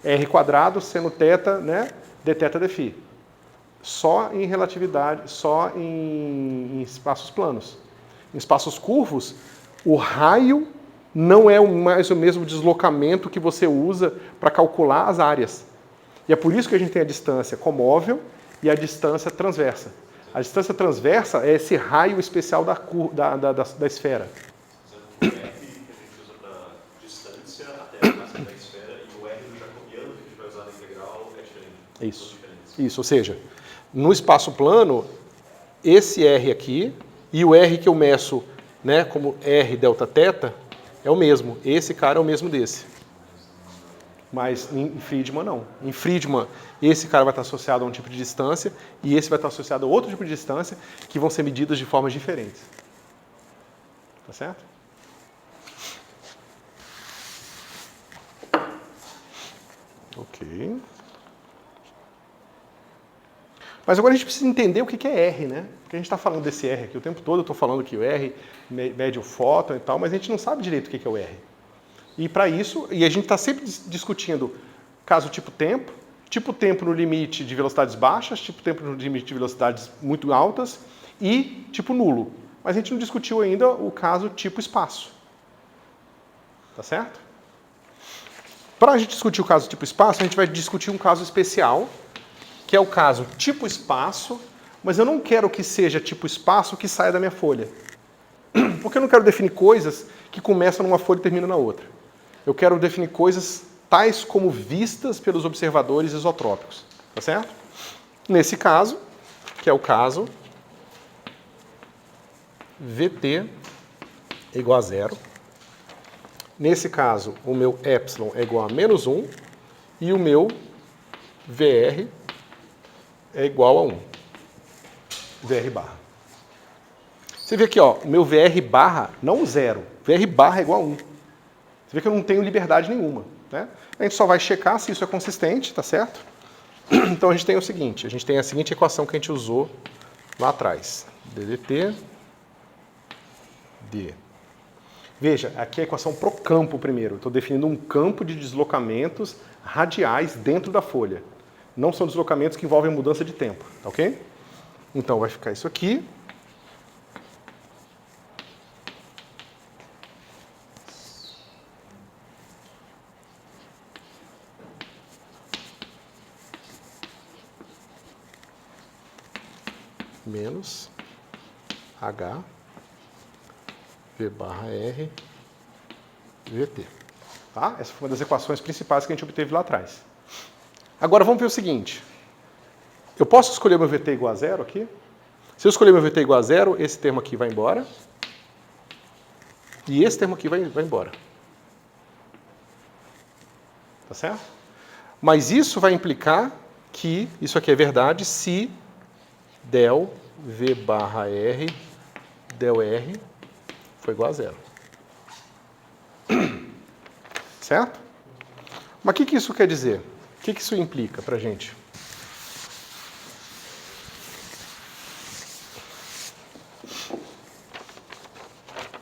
R quadrado seno θ, né? dθ dφ. Só em relatividade, só em espaços planos. Em espaços curvos, o raio não é mais o mesmo deslocamento que você usa para calcular as áreas. E é por isso que a gente tem a distância comóvel e a distância transversa. A distância transversa é esse raio especial da esfera. R que a gente usa para distância até a casa da esfera e o R do jacobiano que a gente vai usar na integral é diferente. Isso. Isso, ou seja, no espaço plano, esse R aqui e o R que eu meço, né, como R delta θ é o mesmo. Esse cara é o mesmo desse. Mas em Friedman não. Em Friedman, esse cara vai estar associado a um tipo de distância e esse vai estar associado a outro tipo de distância que vão ser medidas de formas diferentes. Tá certo? Ok. Mas agora a gente precisa entender o que é R, né? Porque a gente está falando desse R aqui o tempo todo, eu estou falando que o R mede o fóton e tal, mas a gente não sabe direito o que é o R. E para isso, e a gente está sempre discutindo caso tipo tempo no limite de velocidades baixas, tipo tempo no limite de velocidades muito altas e tipo nulo. Mas a gente não discutiu ainda o caso tipo espaço. Tá certo? Para a gente discutir o caso tipo espaço, a gente vai discutir um caso especial, que é o caso tipo espaço, mas eu não quero que seja tipo espaço que saia da minha folha. Porque eu não quero definir coisas que começam numa folha e terminam na outra. Eu quero definir coisas tais como vistas pelos observadores isotrópicos. Tá certo? Nesse caso, que é o caso VT é igual a 0. Nesse caso, o meu epsilon é igual a menos 1 e o meu VR é igual a 1. VR barra. Você vê aqui, ó, o meu VR barra, não 0. VR barra é igual a 1. Você vê que eu não tenho liberdade nenhuma. Né? A gente só vai checar se isso é consistente, tá certo? Então a gente tem o seguinte, a gente tem a seguinte equação que a gente usou lá atrás. DDT D. Veja, aqui é a equação pro campo primeiro. Estou definindo um campo de deslocamentos radiais dentro da folha. Não são deslocamentos que envolvem mudança de tempo, tá ok? Então vai ficar isso aqui. Menos H V barra R VT. Tá? Essa foi uma das equações principais que a gente obteve lá atrás. Agora vamos ver o seguinte. Eu posso escolher meu VT igual a 0 aqui? Se eu escolher meu VT igual a 0, esse termo aqui vai embora. E esse termo aqui vai embora. Tá certo? Mas isso vai implicar que isso aqui é verdade se del V barra R del R foi igual a 0. Certo? Mas o que isso quer dizer? O que isso implica para a gente?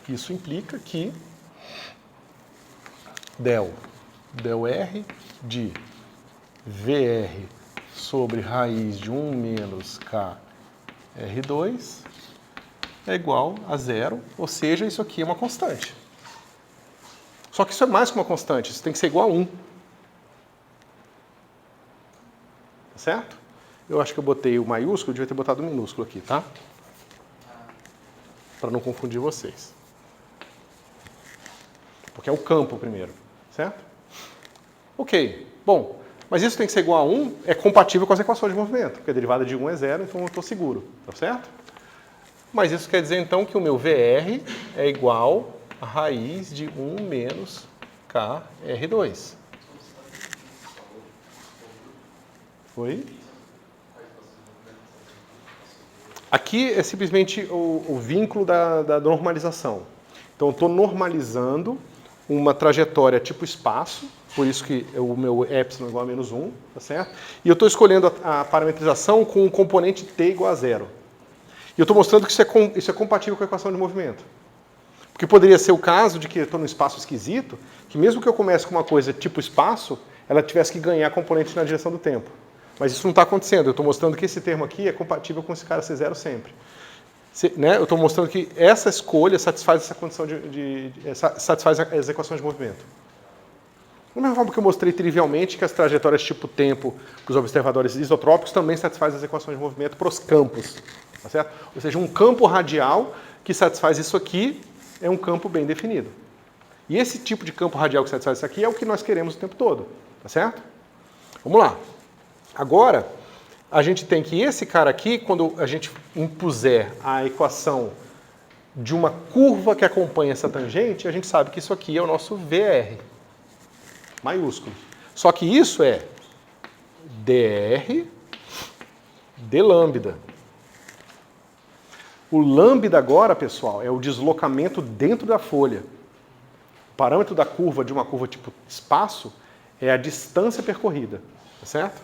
Isso implica que del R de VR sobre raiz de 1 menos K R2 é igual a 0, ou seja, isso aqui é uma constante. Só que isso é mais que uma constante, isso tem que ser igual a 1. Tá certo? Eu acho que eu botei o maiúsculo, eu devia ter botado o minúsculo aqui, tá? Para não confundir vocês. Porque é o campo primeiro, certo? Ok, bom, mas isso tem que ser igual a 1, é compatível com as equações de movimento, porque a derivada de 1 é 0, então eu estou seguro, tá certo? Mas isso quer dizer então que o meu VR é igual a raiz de 1 menos KR2. Oi? Aqui é simplesmente o vínculo da normalização. Então eu estou normalizando uma trajetória tipo espaço, por isso que o meu epsilon é igual a menos 1, tá certo? E eu estou escolhendo a parametrização com o componente t igual a 0. E eu estou mostrando que isso é compatível com a equação de movimento. Porque poderia ser o caso de que eu estou num espaço esquisito, que mesmo que eu comece com uma coisa tipo espaço, ela tivesse que ganhar componente na direção do tempo. Mas isso não está acontecendo. Eu estou mostrando que esse termo aqui é compatível com esse cara ser 0 sempre. Né? Eu estou mostrando que essa escolha satisfaz essa condição satisfaz as equações de movimento. Da mesma forma que eu mostrei trivialmente que as trajetórias tipo tempo para os observadores isotrópicos também satisfaz as equações de movimento para os campos. Tá certo? Ou seja, um campo radial que satisfaz isso aqui é um campo bem definido. E esse tipo de campo radial que satisfaz isso aqui é o que nós queremos o tempo todo, tá certo? Vamos lá. Agora, a gente tem que esse cara aqui, quando a gente impuser a equação de uma curva que acompanha essa tangente, a gente sabe que isso aqui é o nosso VR, maiúsculo. Só que isso é dr d lambda. O lambda agora, pessoal, é o deslocamento dentro da folha. O parâmetro da curva, de uma curva tipo espaço, é a distância percorrida, tá certo?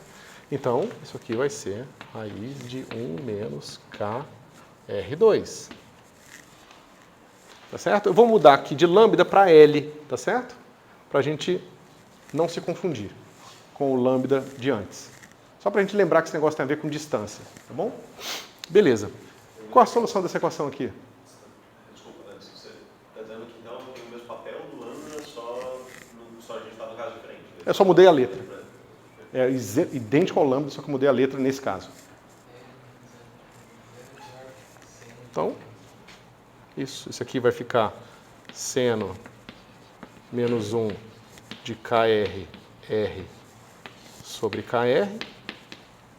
Então, isso aqui vai ser raiz de 1 menos KR2. Tá certo? Eu vou mudar aqui de lambda para L, tá certo? Para a gente não se confundir com o lambda de antes. Só para a gente lembrar que esse negócio tem a ver com distância, tá bom? Beleza. Qual a solução dessa equação aqui? Desculpa, antes, você está dizendo que então tem o mesmo papel do lambda, só a gente está no caso diferente. Eu só mudei a letra. É idêntico ao lambda, só que mudei a letra nesse caso. Então, isso aqui vai ficar seno menos 1 de KR sobre KR,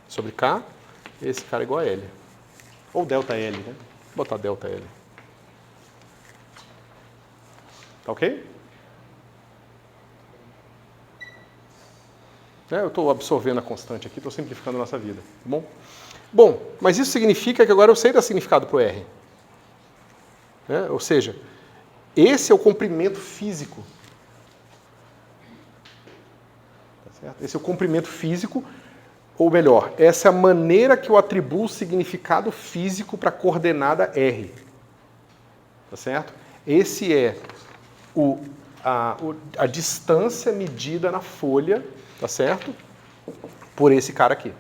sobre K, esse cara é igual a L. Ou delta L, né? Vou botar delta L. Tá ok? Eu estou absorvendo a constante aqui, estou simplificando a nossa vida, tá bom? Bom, mas isso significa que agora eu sei dar significado para o R. Ou seja, esse é o comprimento físico. Tá certo? Esse é o comprimento físico, ou melhor, essa é a maneira que eu atribuo o significado físico para a coordenada R. Tá certo? Esse é a distância medida na folha, tá certo? Por esse cara aqui.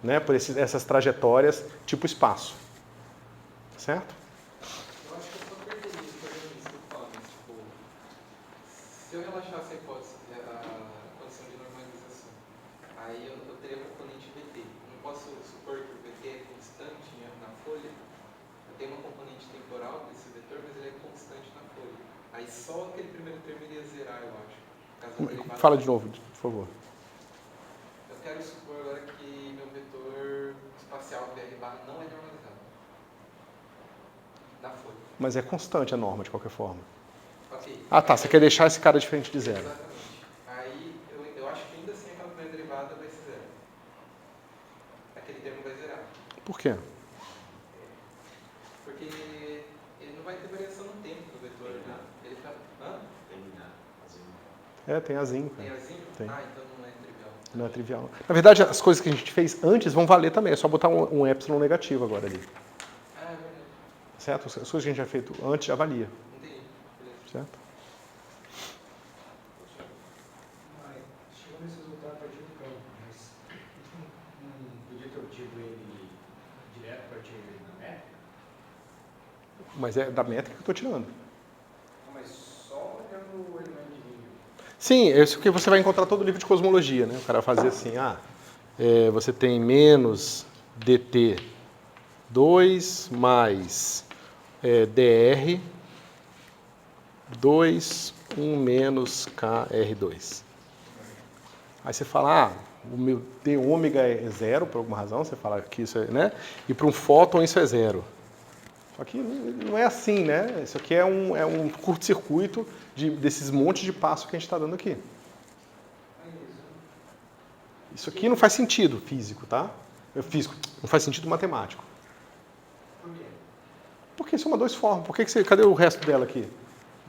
Né? Por essas trajetórias tipo espaço. Tá certo? Eu acho que eu só perderia isso que eu falo, mas tipo, se eu relaxasse a hipótese, a condição de normalização, aí eu teria a componente VT. Eu não posso supor que o VT é constante na folha. Eu tenho uma componente temporal desse vetor, mas ele é constante na folha. Aí só aquele primeiro termo iria zerar, eu acho. Fala de novo, por favor. Eu quero supor agora que meu vetor espacial VR barra não é normalizado. Na folha. Mas é constante a norma, de qualquer forma. Ok. Ah, tá. Você quer deixar esse cara diferente de zero. Exatamente. Aí eu acho que ainda assim aquela primeira derivada vai ser zero. Aquele termo vai zerar. Por quê? Porque ele não vai ter variação no tempo do vetor. Né? Ele fica... Hã? Tem azinho, cara. Tem azinho? Tem. Ah, então não é trivial. Não é trivial. Na verdade, as coisas que a gente fez antes vão valer também. É só botar um epsilon negativo agora ali. Ah, é verdade. Certo? As coisas que a gente já feito antes já valia. Entendi. Beleza. Certo? Chegou nesse resultado a partir do campo, mas não podia ter obtido ele direto a partir da métrica? Mas é da métrica que eu estou tirando. Não, mas só olhando o elemento de nível. Sim, é isso que você vai encontrar todo o livro de cosmologia, né? O cara vai fazer assim, você tem menos dt2 mais dr 2, 1 menos kr2. Aí você fala, o meu d ômega é zero, por alguma razão, você fala que isso é, né? E para um fóton isso é zero. Só que não é assim, né? Isso aqui é um curto-circuito desses montes de passo que a gente está dando aqui. Isso aqui não faz sentido físico, tá? Físico, não faz sentido matemático. Por quê? Porque soma dois formas. Cadê o resto dela aqui?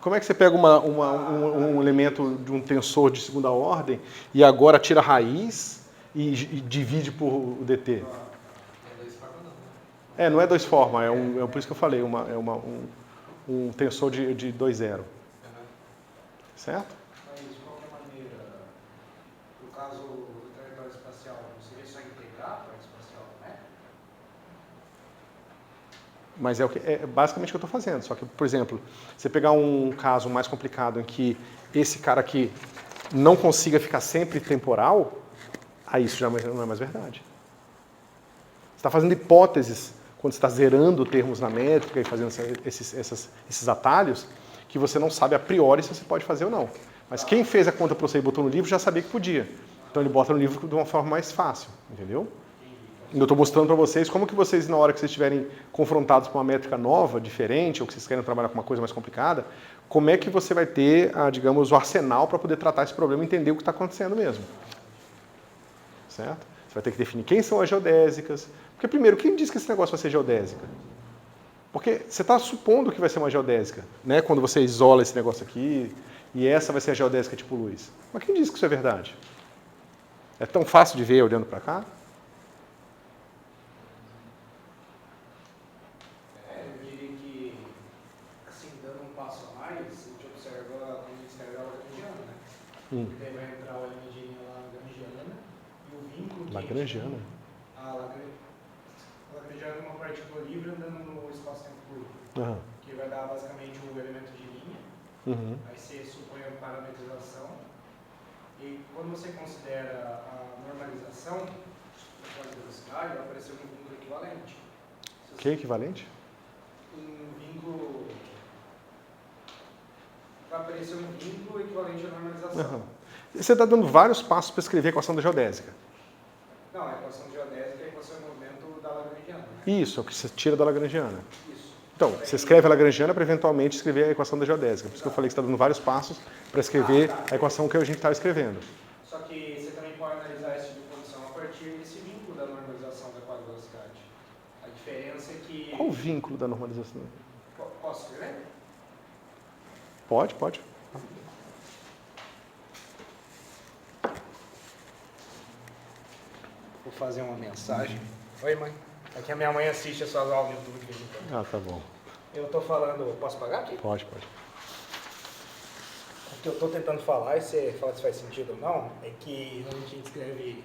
Como é que você pega um elemento de um tensor de segunda ordem e agora tira a raiz e divide por o dt? Não é dois formas, é por isso que eu falei, um tensor de 2 zero. Certo? Mas, de qualquer maneira, no caso do trajetória espacial, não seria só integrar a trajetória espacial, né? Mas é basicamente o que eu estou fazendo. Só que, por exemplo, você pegar um caso mais complicado em que esse cara aqui não consiga ficar sempre temporal, aí isso já não é mais verdade. Você está fazendo hipóteses quando você está zerando termos na métrica e fazendo esses atalhos, que você não sabe a priori se você pode fazer ou não. Mas quem fez a conta para você e botou no livro já sabia que podia. Então ele bota no livro de uma forma mais fácil, entendeu? E eu estou mostrando para vocês como que vocês, na hora que vocês estiverem confrontados com uma métrica nova, diferente, ou que vocês querem trabalhar com uma coisa mais complicada, como é que você vai ter, digamos, o arsenal para poder tratar esse problema e entender o que está acontecendo mesmo. Certo? Você vai ter que definir quem são as geodésicas. Porque, primeiro, quem diz que esse negócio vai ser geodésica? Porque você está supondo que vai ser uma geodésica, né? Quando você isola esse negócio aqui, e essa vai ser a geodésica tipo luz. Mas quem diz que isso é verdade? É tão fácil de ver olhando para cá? Eu diria que, assim, dando um passo a mais, a gente observa quando a gente escreve a lagrangiana, né? Porque aí vai entrar o elemento lá lagrangiana e o vínculo que Lagrangiana? A lagrangiana é uma partícula livre andando no espaço-tempo curvo, Aham. que vai dar basicamente um elemento de linha. Uhum. Aí você supõe a parametrização e quando você considera a normalização da velocidade, vai aparecer um vínculo equivalente. Que é equivalente? Um vínculo... Vai aparecer um vínculo equivalente à normalização. Uhum. Você está dando vários passos para escrever a equação da geodésica. Não, a equação geodésica é a equação de movimento da lagrangiana. Né? Isso, é o que você tira da lagrangiana. Isso. Então, você escreve a lagrangiana para eventualmente escrever a equação da geodésica. Por isso que eu falei que você está dando vários passos para escrever a equação que a gente estava escrevendo. Só que você também pode analisar esse tipo de condição a partir desse vínculo da normalização da quadro-velocidade. A diferença é que... Qual o vínculo da normalização? Posso escrever? Pode, pode. Vou fazer uma mensagem. Oi, mãe. Aqui a minha mãe assiste as suas aulas do YouTube de vez em quando. Ah, tá bom. Eu estou falando... Posso pagar aqui? Pode, pode. O que eu estou tentando falar, e você fala se faz sentido ou não, é que a gente escreve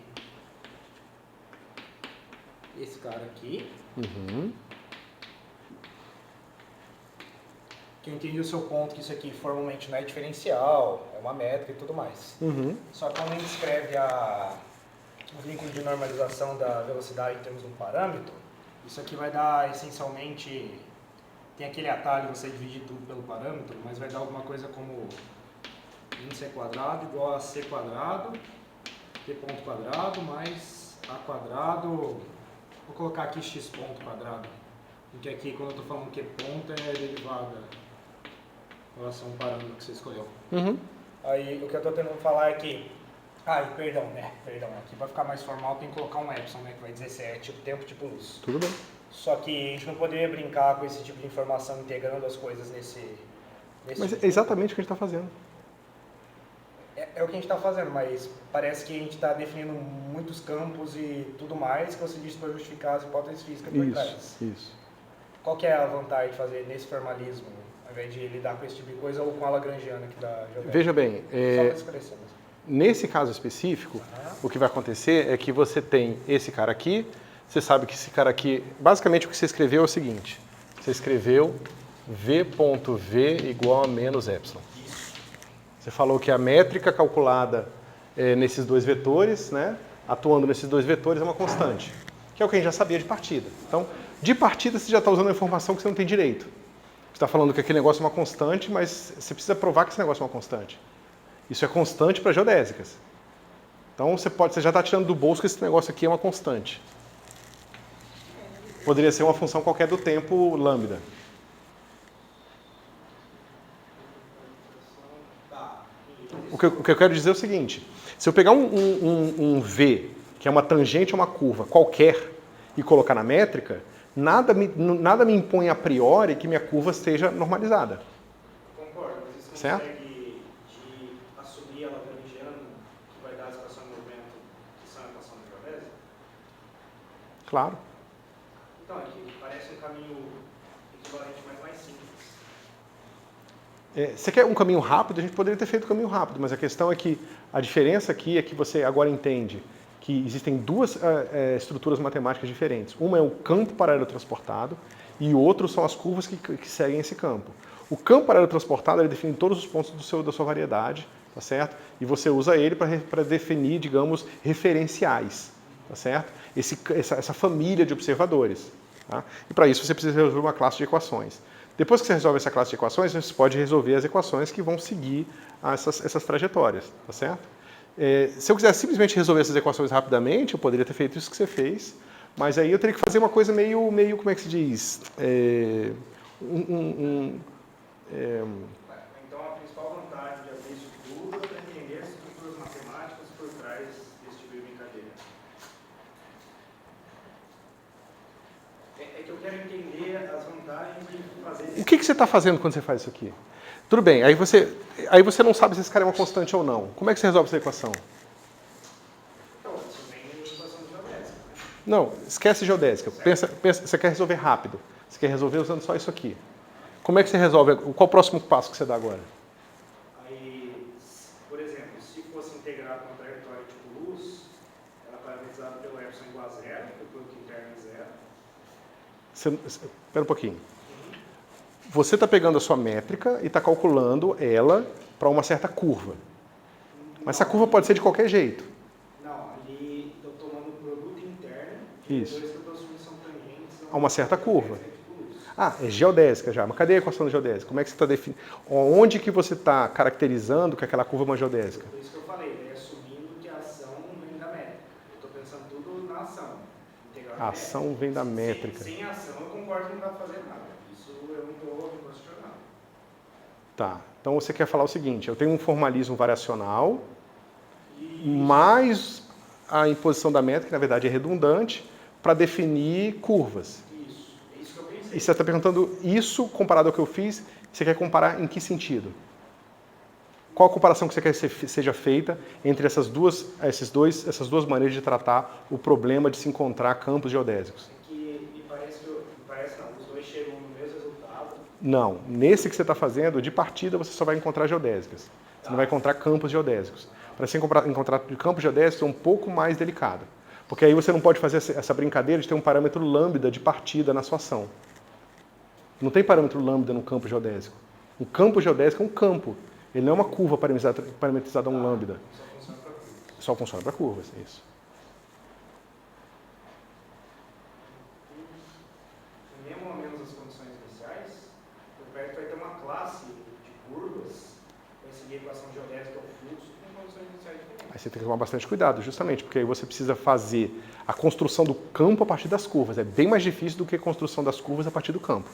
esse cara aqui, Uhum. que eu entendi o seu ponto, que isso aqui formalmente não é diferencial, é uma métrica e tudo mais. Uhum. Só que quando a gente escreve o vínculo de normalização da velocidade em termos de um parâmetro, isso aqui vai dar essencialmente, tem aquele atalho, você divide tudo pelo parâmetro, mas vai dar alguma coisa como índice quadrado igual a c quadrado, t ponto quadrado, mais a quadrado, vou colocar aqui x ponto quadrado, porque aqui quando eu estou falando que ponto é derivada em relação ao parâmetro que você escolheu. Uhum. Aí o que eu estou tentando falar é que, perdão, aqui para ficar mais formal tem que colocar um epsilon, né, que vai dizer se é tipo tempo, tipo luz. Tudo bem. Só que a gente não poderia brincar com esse tipo de informação integrando as coisas nesse Mas é exatamente o que a gente está fazendo. É o que a gente está fazendo, mas parece que a gente está definindo muitos campos e tudo mais que você disse para justificar as hipóteses físicas por trás. Isso. Qual que é a vantagem de fazer nesse formalismo, ao invés de lidar com esse tipo de coisa ou com a lagrangiana que dá geodésica? Veja bem, Só para esclarecer. nesse caso específico, o que vai acontecer é que você tem esse cara aqui, você sabe que esse cara aqui, basicamente o que você escreveu é o seguinte, você escreveu v.v igual a menos epsilon. Você falou que a métrica calculada nesses dois vetores, né, atuando nesses dois vetores, é uma constante, que é o que a gente já sabia de partida. Então, de partida, você já está usando uma informação que você não tem direito. Você está falando que aquele negócio é uma constante, mas você precisa provar que esse negócio é uma constante. Isso é constante para geodésicas. Então, você já está tirando do bolso que esse negócio aqui é uma constante. Poderia ser uma função qualquer do tempo lambda. O que eu quero dizer é o seguinte, se eu pegar um V, que é uma tangente a uma curva qualquer, e colocar na métrica, nada me impõe a priori que minha curva esteja normalizada. Concordo, mas isso certo? consegue assumir a lagrangiana, que vai dar as equações de movimento, que são a equação da geodésica? Claro. Então, aqui parece um caminho equivalente, mas mais simples. Você quer um caminho rápido? A gente poderia ter feito o caminho rápido, mas a questão é que a diferença aqui é que você agora entende que existem duas estruturas matemáticas diferentes. Uma é o campo paralelo transportado e o outro são as curvas que seguem esse campo. O campo paralelo transportado ele define todos os pontos da sua variedade, tá certo? E você usa ele para definir, digamos, referenciais, tá certo? Essa família de observadores. Tá? E para isso você precisa resolver uma classe de equações. Depois que você resolve essa classe de equações, você pode resolver as equações que vão seguir essas trajetórias, tá certo? Se eu quisesse simplesmente resolver essas equações rapidamente, eu poderia ter feito isso que você fez, mas aí eu teria que fazer uma coisa meio como é que se diz? Então, a principal vantagem de abrir isso tudo é entender as estruturas matemáticas por trás desse tipo de brincadeira. É que eu quero entender as vantagens de fazer... O que você está fazendo quando você faz isso aqui? Tudo bem, aí você não sabe se esse cara é uma constante ou não. Como é que você resolve essa equação? Então, isso vem em equação geodésica. Não, esquece geodésica. Pensa, você quer resolver rápido. Você quer resolver usando só isso aqui. Como é que você resolve? Qual o próximo passo que você dá agora? Aí, por exemplo, se fosse integrar com a trajetória tipo luz, ela é parametrizada pelo epsilon igual a zero, o produto interno é zero. Espera um pouquinho. Você está pegando a sua métrica e está calculando ela para uma certa curva. Mas essa curva pode ser de qualquer jeito. Não, ali eu estou tomando o produto interno, Isso. depois que eu estou assumindo são tangentes A uma certa curva. tipo luz. Ah, é geodésica já. Mas cadê a equação geodésica? Como é que você está definindo? Onde que você está caracterizando que aquela curva é uma geodésica? Por isso que eu falei, assumindo que a ação vem da métrica. Eu estou pensando tudo na ação. Integral A ação vem da métrica. métrica. Sem ação eu concordo que não dá para fazer nada. Isso eu não estou questionando. Tá. Então você quer falar o seguinte, eu tenho um formalismo variacional, mais a imposição da métrica, que na verdade é redundante, para definir curvas. Isso. É isso que eu pensei. E você está perguntando isso comparado ao que eu fiz, você quer comparar em que sentido? Qual a comparação que você quer que seja feita entre essas duas maneiras de tratar o problema de se encontrar campos geodésicos? Me parece não, os dois chegam no mesmo resultado. Não, nesse que você está fazendo, de partida você só vai encontrar geodésicas. Você não vai encontrar campos geodésicos. Para você encontrar campos geodésicos é um pouco mais delicado. Porque aí você não pode fazer essa brincadeira de ter um parâmetro lambda de partida na sua ação. Não tem parâmetro lambda no campo geodésico. Um campo geodésico é um campo. Ele não é uma curva parametrizada a um lambda. Só funciona para curvas. Só funciona para curvas, isso. Mesmo ao menos as condições iniciais, o perto vai ter uma classe de curvas, vai seguir a equação geodésica ao fluxo com condições iniciais diferentes. Aí você tem que tomar bastante cuidado, justamente, porque aí você precisa fazer a construção do campo a partir das curvas. É bem mais difícil do que a construção das curvas a partir do campo.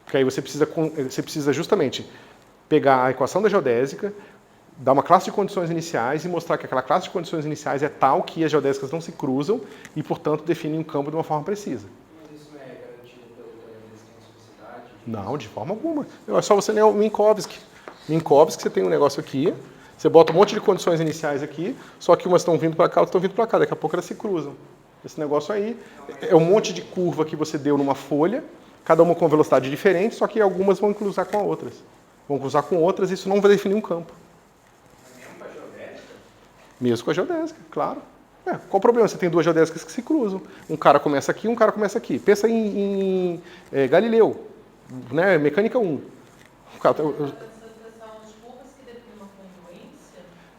Porque aí você precisa justamente pegar a equação da geodésica, dar uma classe de condições iniciais e mostrar que aquela classe de condições iniciais é tal que as geodésicas não se cruzam e, portanto, definem um campo de uma forma precisa. Mas isso não é garantido pelo teorema da extensividade? Não, de forma alguma. É só você ler o Minkowski. Minkowski, você tem um negócio aqui, você bota um monte de condições iniciais aqui, só que umas estão vindo para cá, outras estão vindo para cá. Daqui a pouco elas se cruzam. Esse negócio aí é um monte de curva que você deu numa folha, cada uma com velocidade diferente, só que algumas vão cruzar com outras. Vão cruzar com outras e isso não vai definir um campo. Mas mesmo com a geodésica? Mesmo com a geodésica, claro. Qual o problema? Você tem duas geodésicas que se cruzam. Um cara começa aqui, um cara começa aqui. Pensa em Galileu, né? Mecânica 1.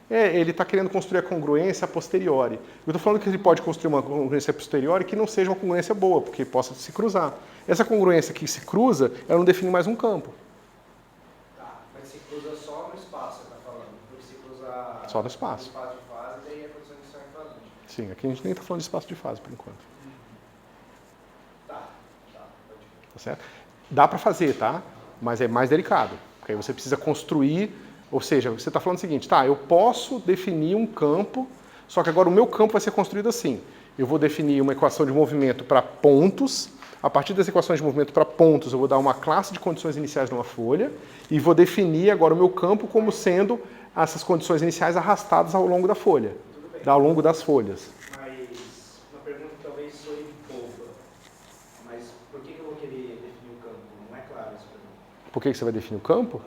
Ele está querendo construir a congruência a posteriori. Eu estou falando que ele pode construir uma congruência a posteriori que não seja uma congruência boa, porque possa se cruzar. Essa congruência que se cruza, ela não define mais um campo. Tá, mas se cruza só no espaço, você está falando. Porque se cruzar Só no espaço. de fase, daí a condição inicial é invariante. Sim, aqui a gente nem está falando de espaço de fase, por enquanto. Tá, pode ir. Tá certo? Dá para fazer, tá? Mas é mais delicado. Porque aí você precisa construir, ou seja, você está falando o seguinte, tá, eu posso definir um campo, só que agora o meu campo vai ser construído assim. Eu vou definir uma equação de movimento para pontos, a partir das equações de movimento para pontos eu vou dar uma classe de condições iniciais numa folha e vou definir agora o meu campo como sendo essas condições iniciais arrastadas ao longo da folha, ao longo das folhas. Mas uma pergunta que talvez soe boba, mas por que eu vou querer definir o campo? Não é claro isso para mim. Por que você vai definir o campo?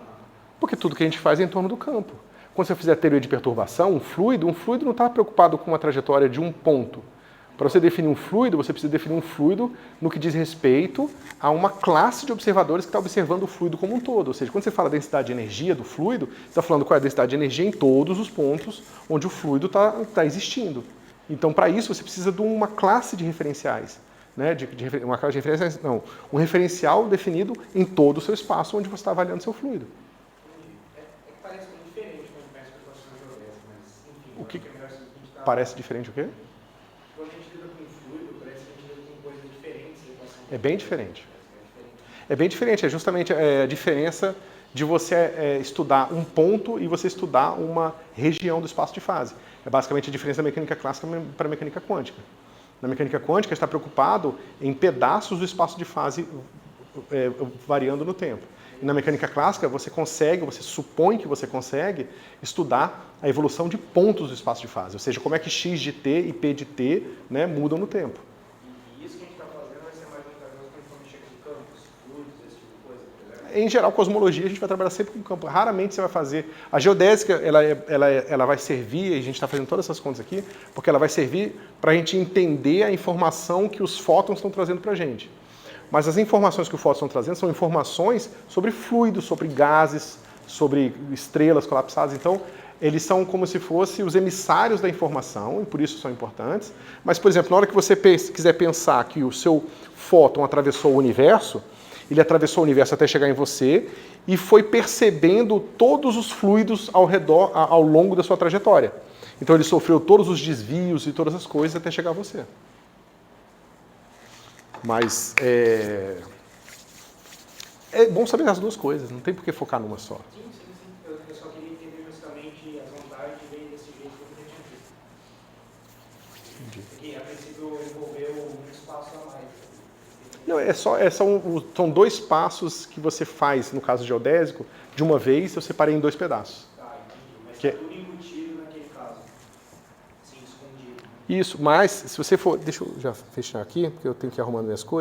Porque tudo que a gente faz é em torno do campo. Quando você fizer a teoria de perturbação, um fluido não está preocupado com a trajetória de um ponto. Para você definir um fluido, você precisa definir um fluido no que diz respeito a uma classe de observadores que está observando o fluido como um todo. Ou seja, quando você fala densidade de energia do fluido, você está falando qual é a densidade de energia em todos os pontos onde o fluido está existindo. Então, para isso, você precisa de uma classe de referenciais. né, uma causa de referência, não, um referencial definido em todo o seu espaço onde você está avaliando seu fluido. É que parece muito diferente quando começa com a equação geodésica, mas enfim, O que acho é melhor se a gente dar... parece diferente o quê? Quando a gente lida com fluido, parece que a gente lida com coisas diferentes da equação. É bem diferente. É bem diferente, é justamente a diferença de você estudar um ponto e você estudar uma região do espaço de fase. É basicamente a diferença da mecânica clássica para a mecânica quântica. Na mecânica quântica, está preocupado em pedaços do espaço de fase variando no tempo. E na mecânica clássica, você supõe que você consegue estudar a evolução de pontos do espaço de fase, ou seja, como é que x de t e p de t, né, mudam no tempo. E isso que a gente está fazendo vai ser mais vantajoso quando for mexer com campos, fluidos, esse tipo de coisa, por exemplo? Em geral, cosmologia, a gente vai trabalhar sempre com campo. Raramente você vai fazer... A geodésica, ela vai servir, e a gente está fazendo todas essas contas aqui, porque ela vai servir para a gente entender a informação que os fótons estão trazendo para a gente. Mas as informações que os fótons estão trazendo são informações sobre fluidos, sobre gases, sobre estrelas colapsadas. Então, eles são como se fossem os emissários da informação, e por isso são importantes. Mas, por exemplo, na hora que você quiser pensar que o seu fóton atravessou o universo, ele atravessou o universo até chegar em você e foi percebendo todos os fluidos ao redor, ao longo da sua trajetória. Então ele sofreu todos os desvios e todas as coisas até chegar a você. Mas é bom saber as duas coisas, não tem por que focar numa só. Sim. Eu só queria entender justamente as vantagens de ver desse jeito que eu tinha visto. Porque a princípio envolveu um espaço a mais. Não, são dois passos que você faz, no caso geodésico, de uma vez, eu separei em dois pedaços. Tá, entendi. Mas Que- está tudo embutido naquele caso. Assim, escondido. Isso, mas se você for... Deixa eu já fechar aqui, porque eu tenho que ir arrumando minhas coisas.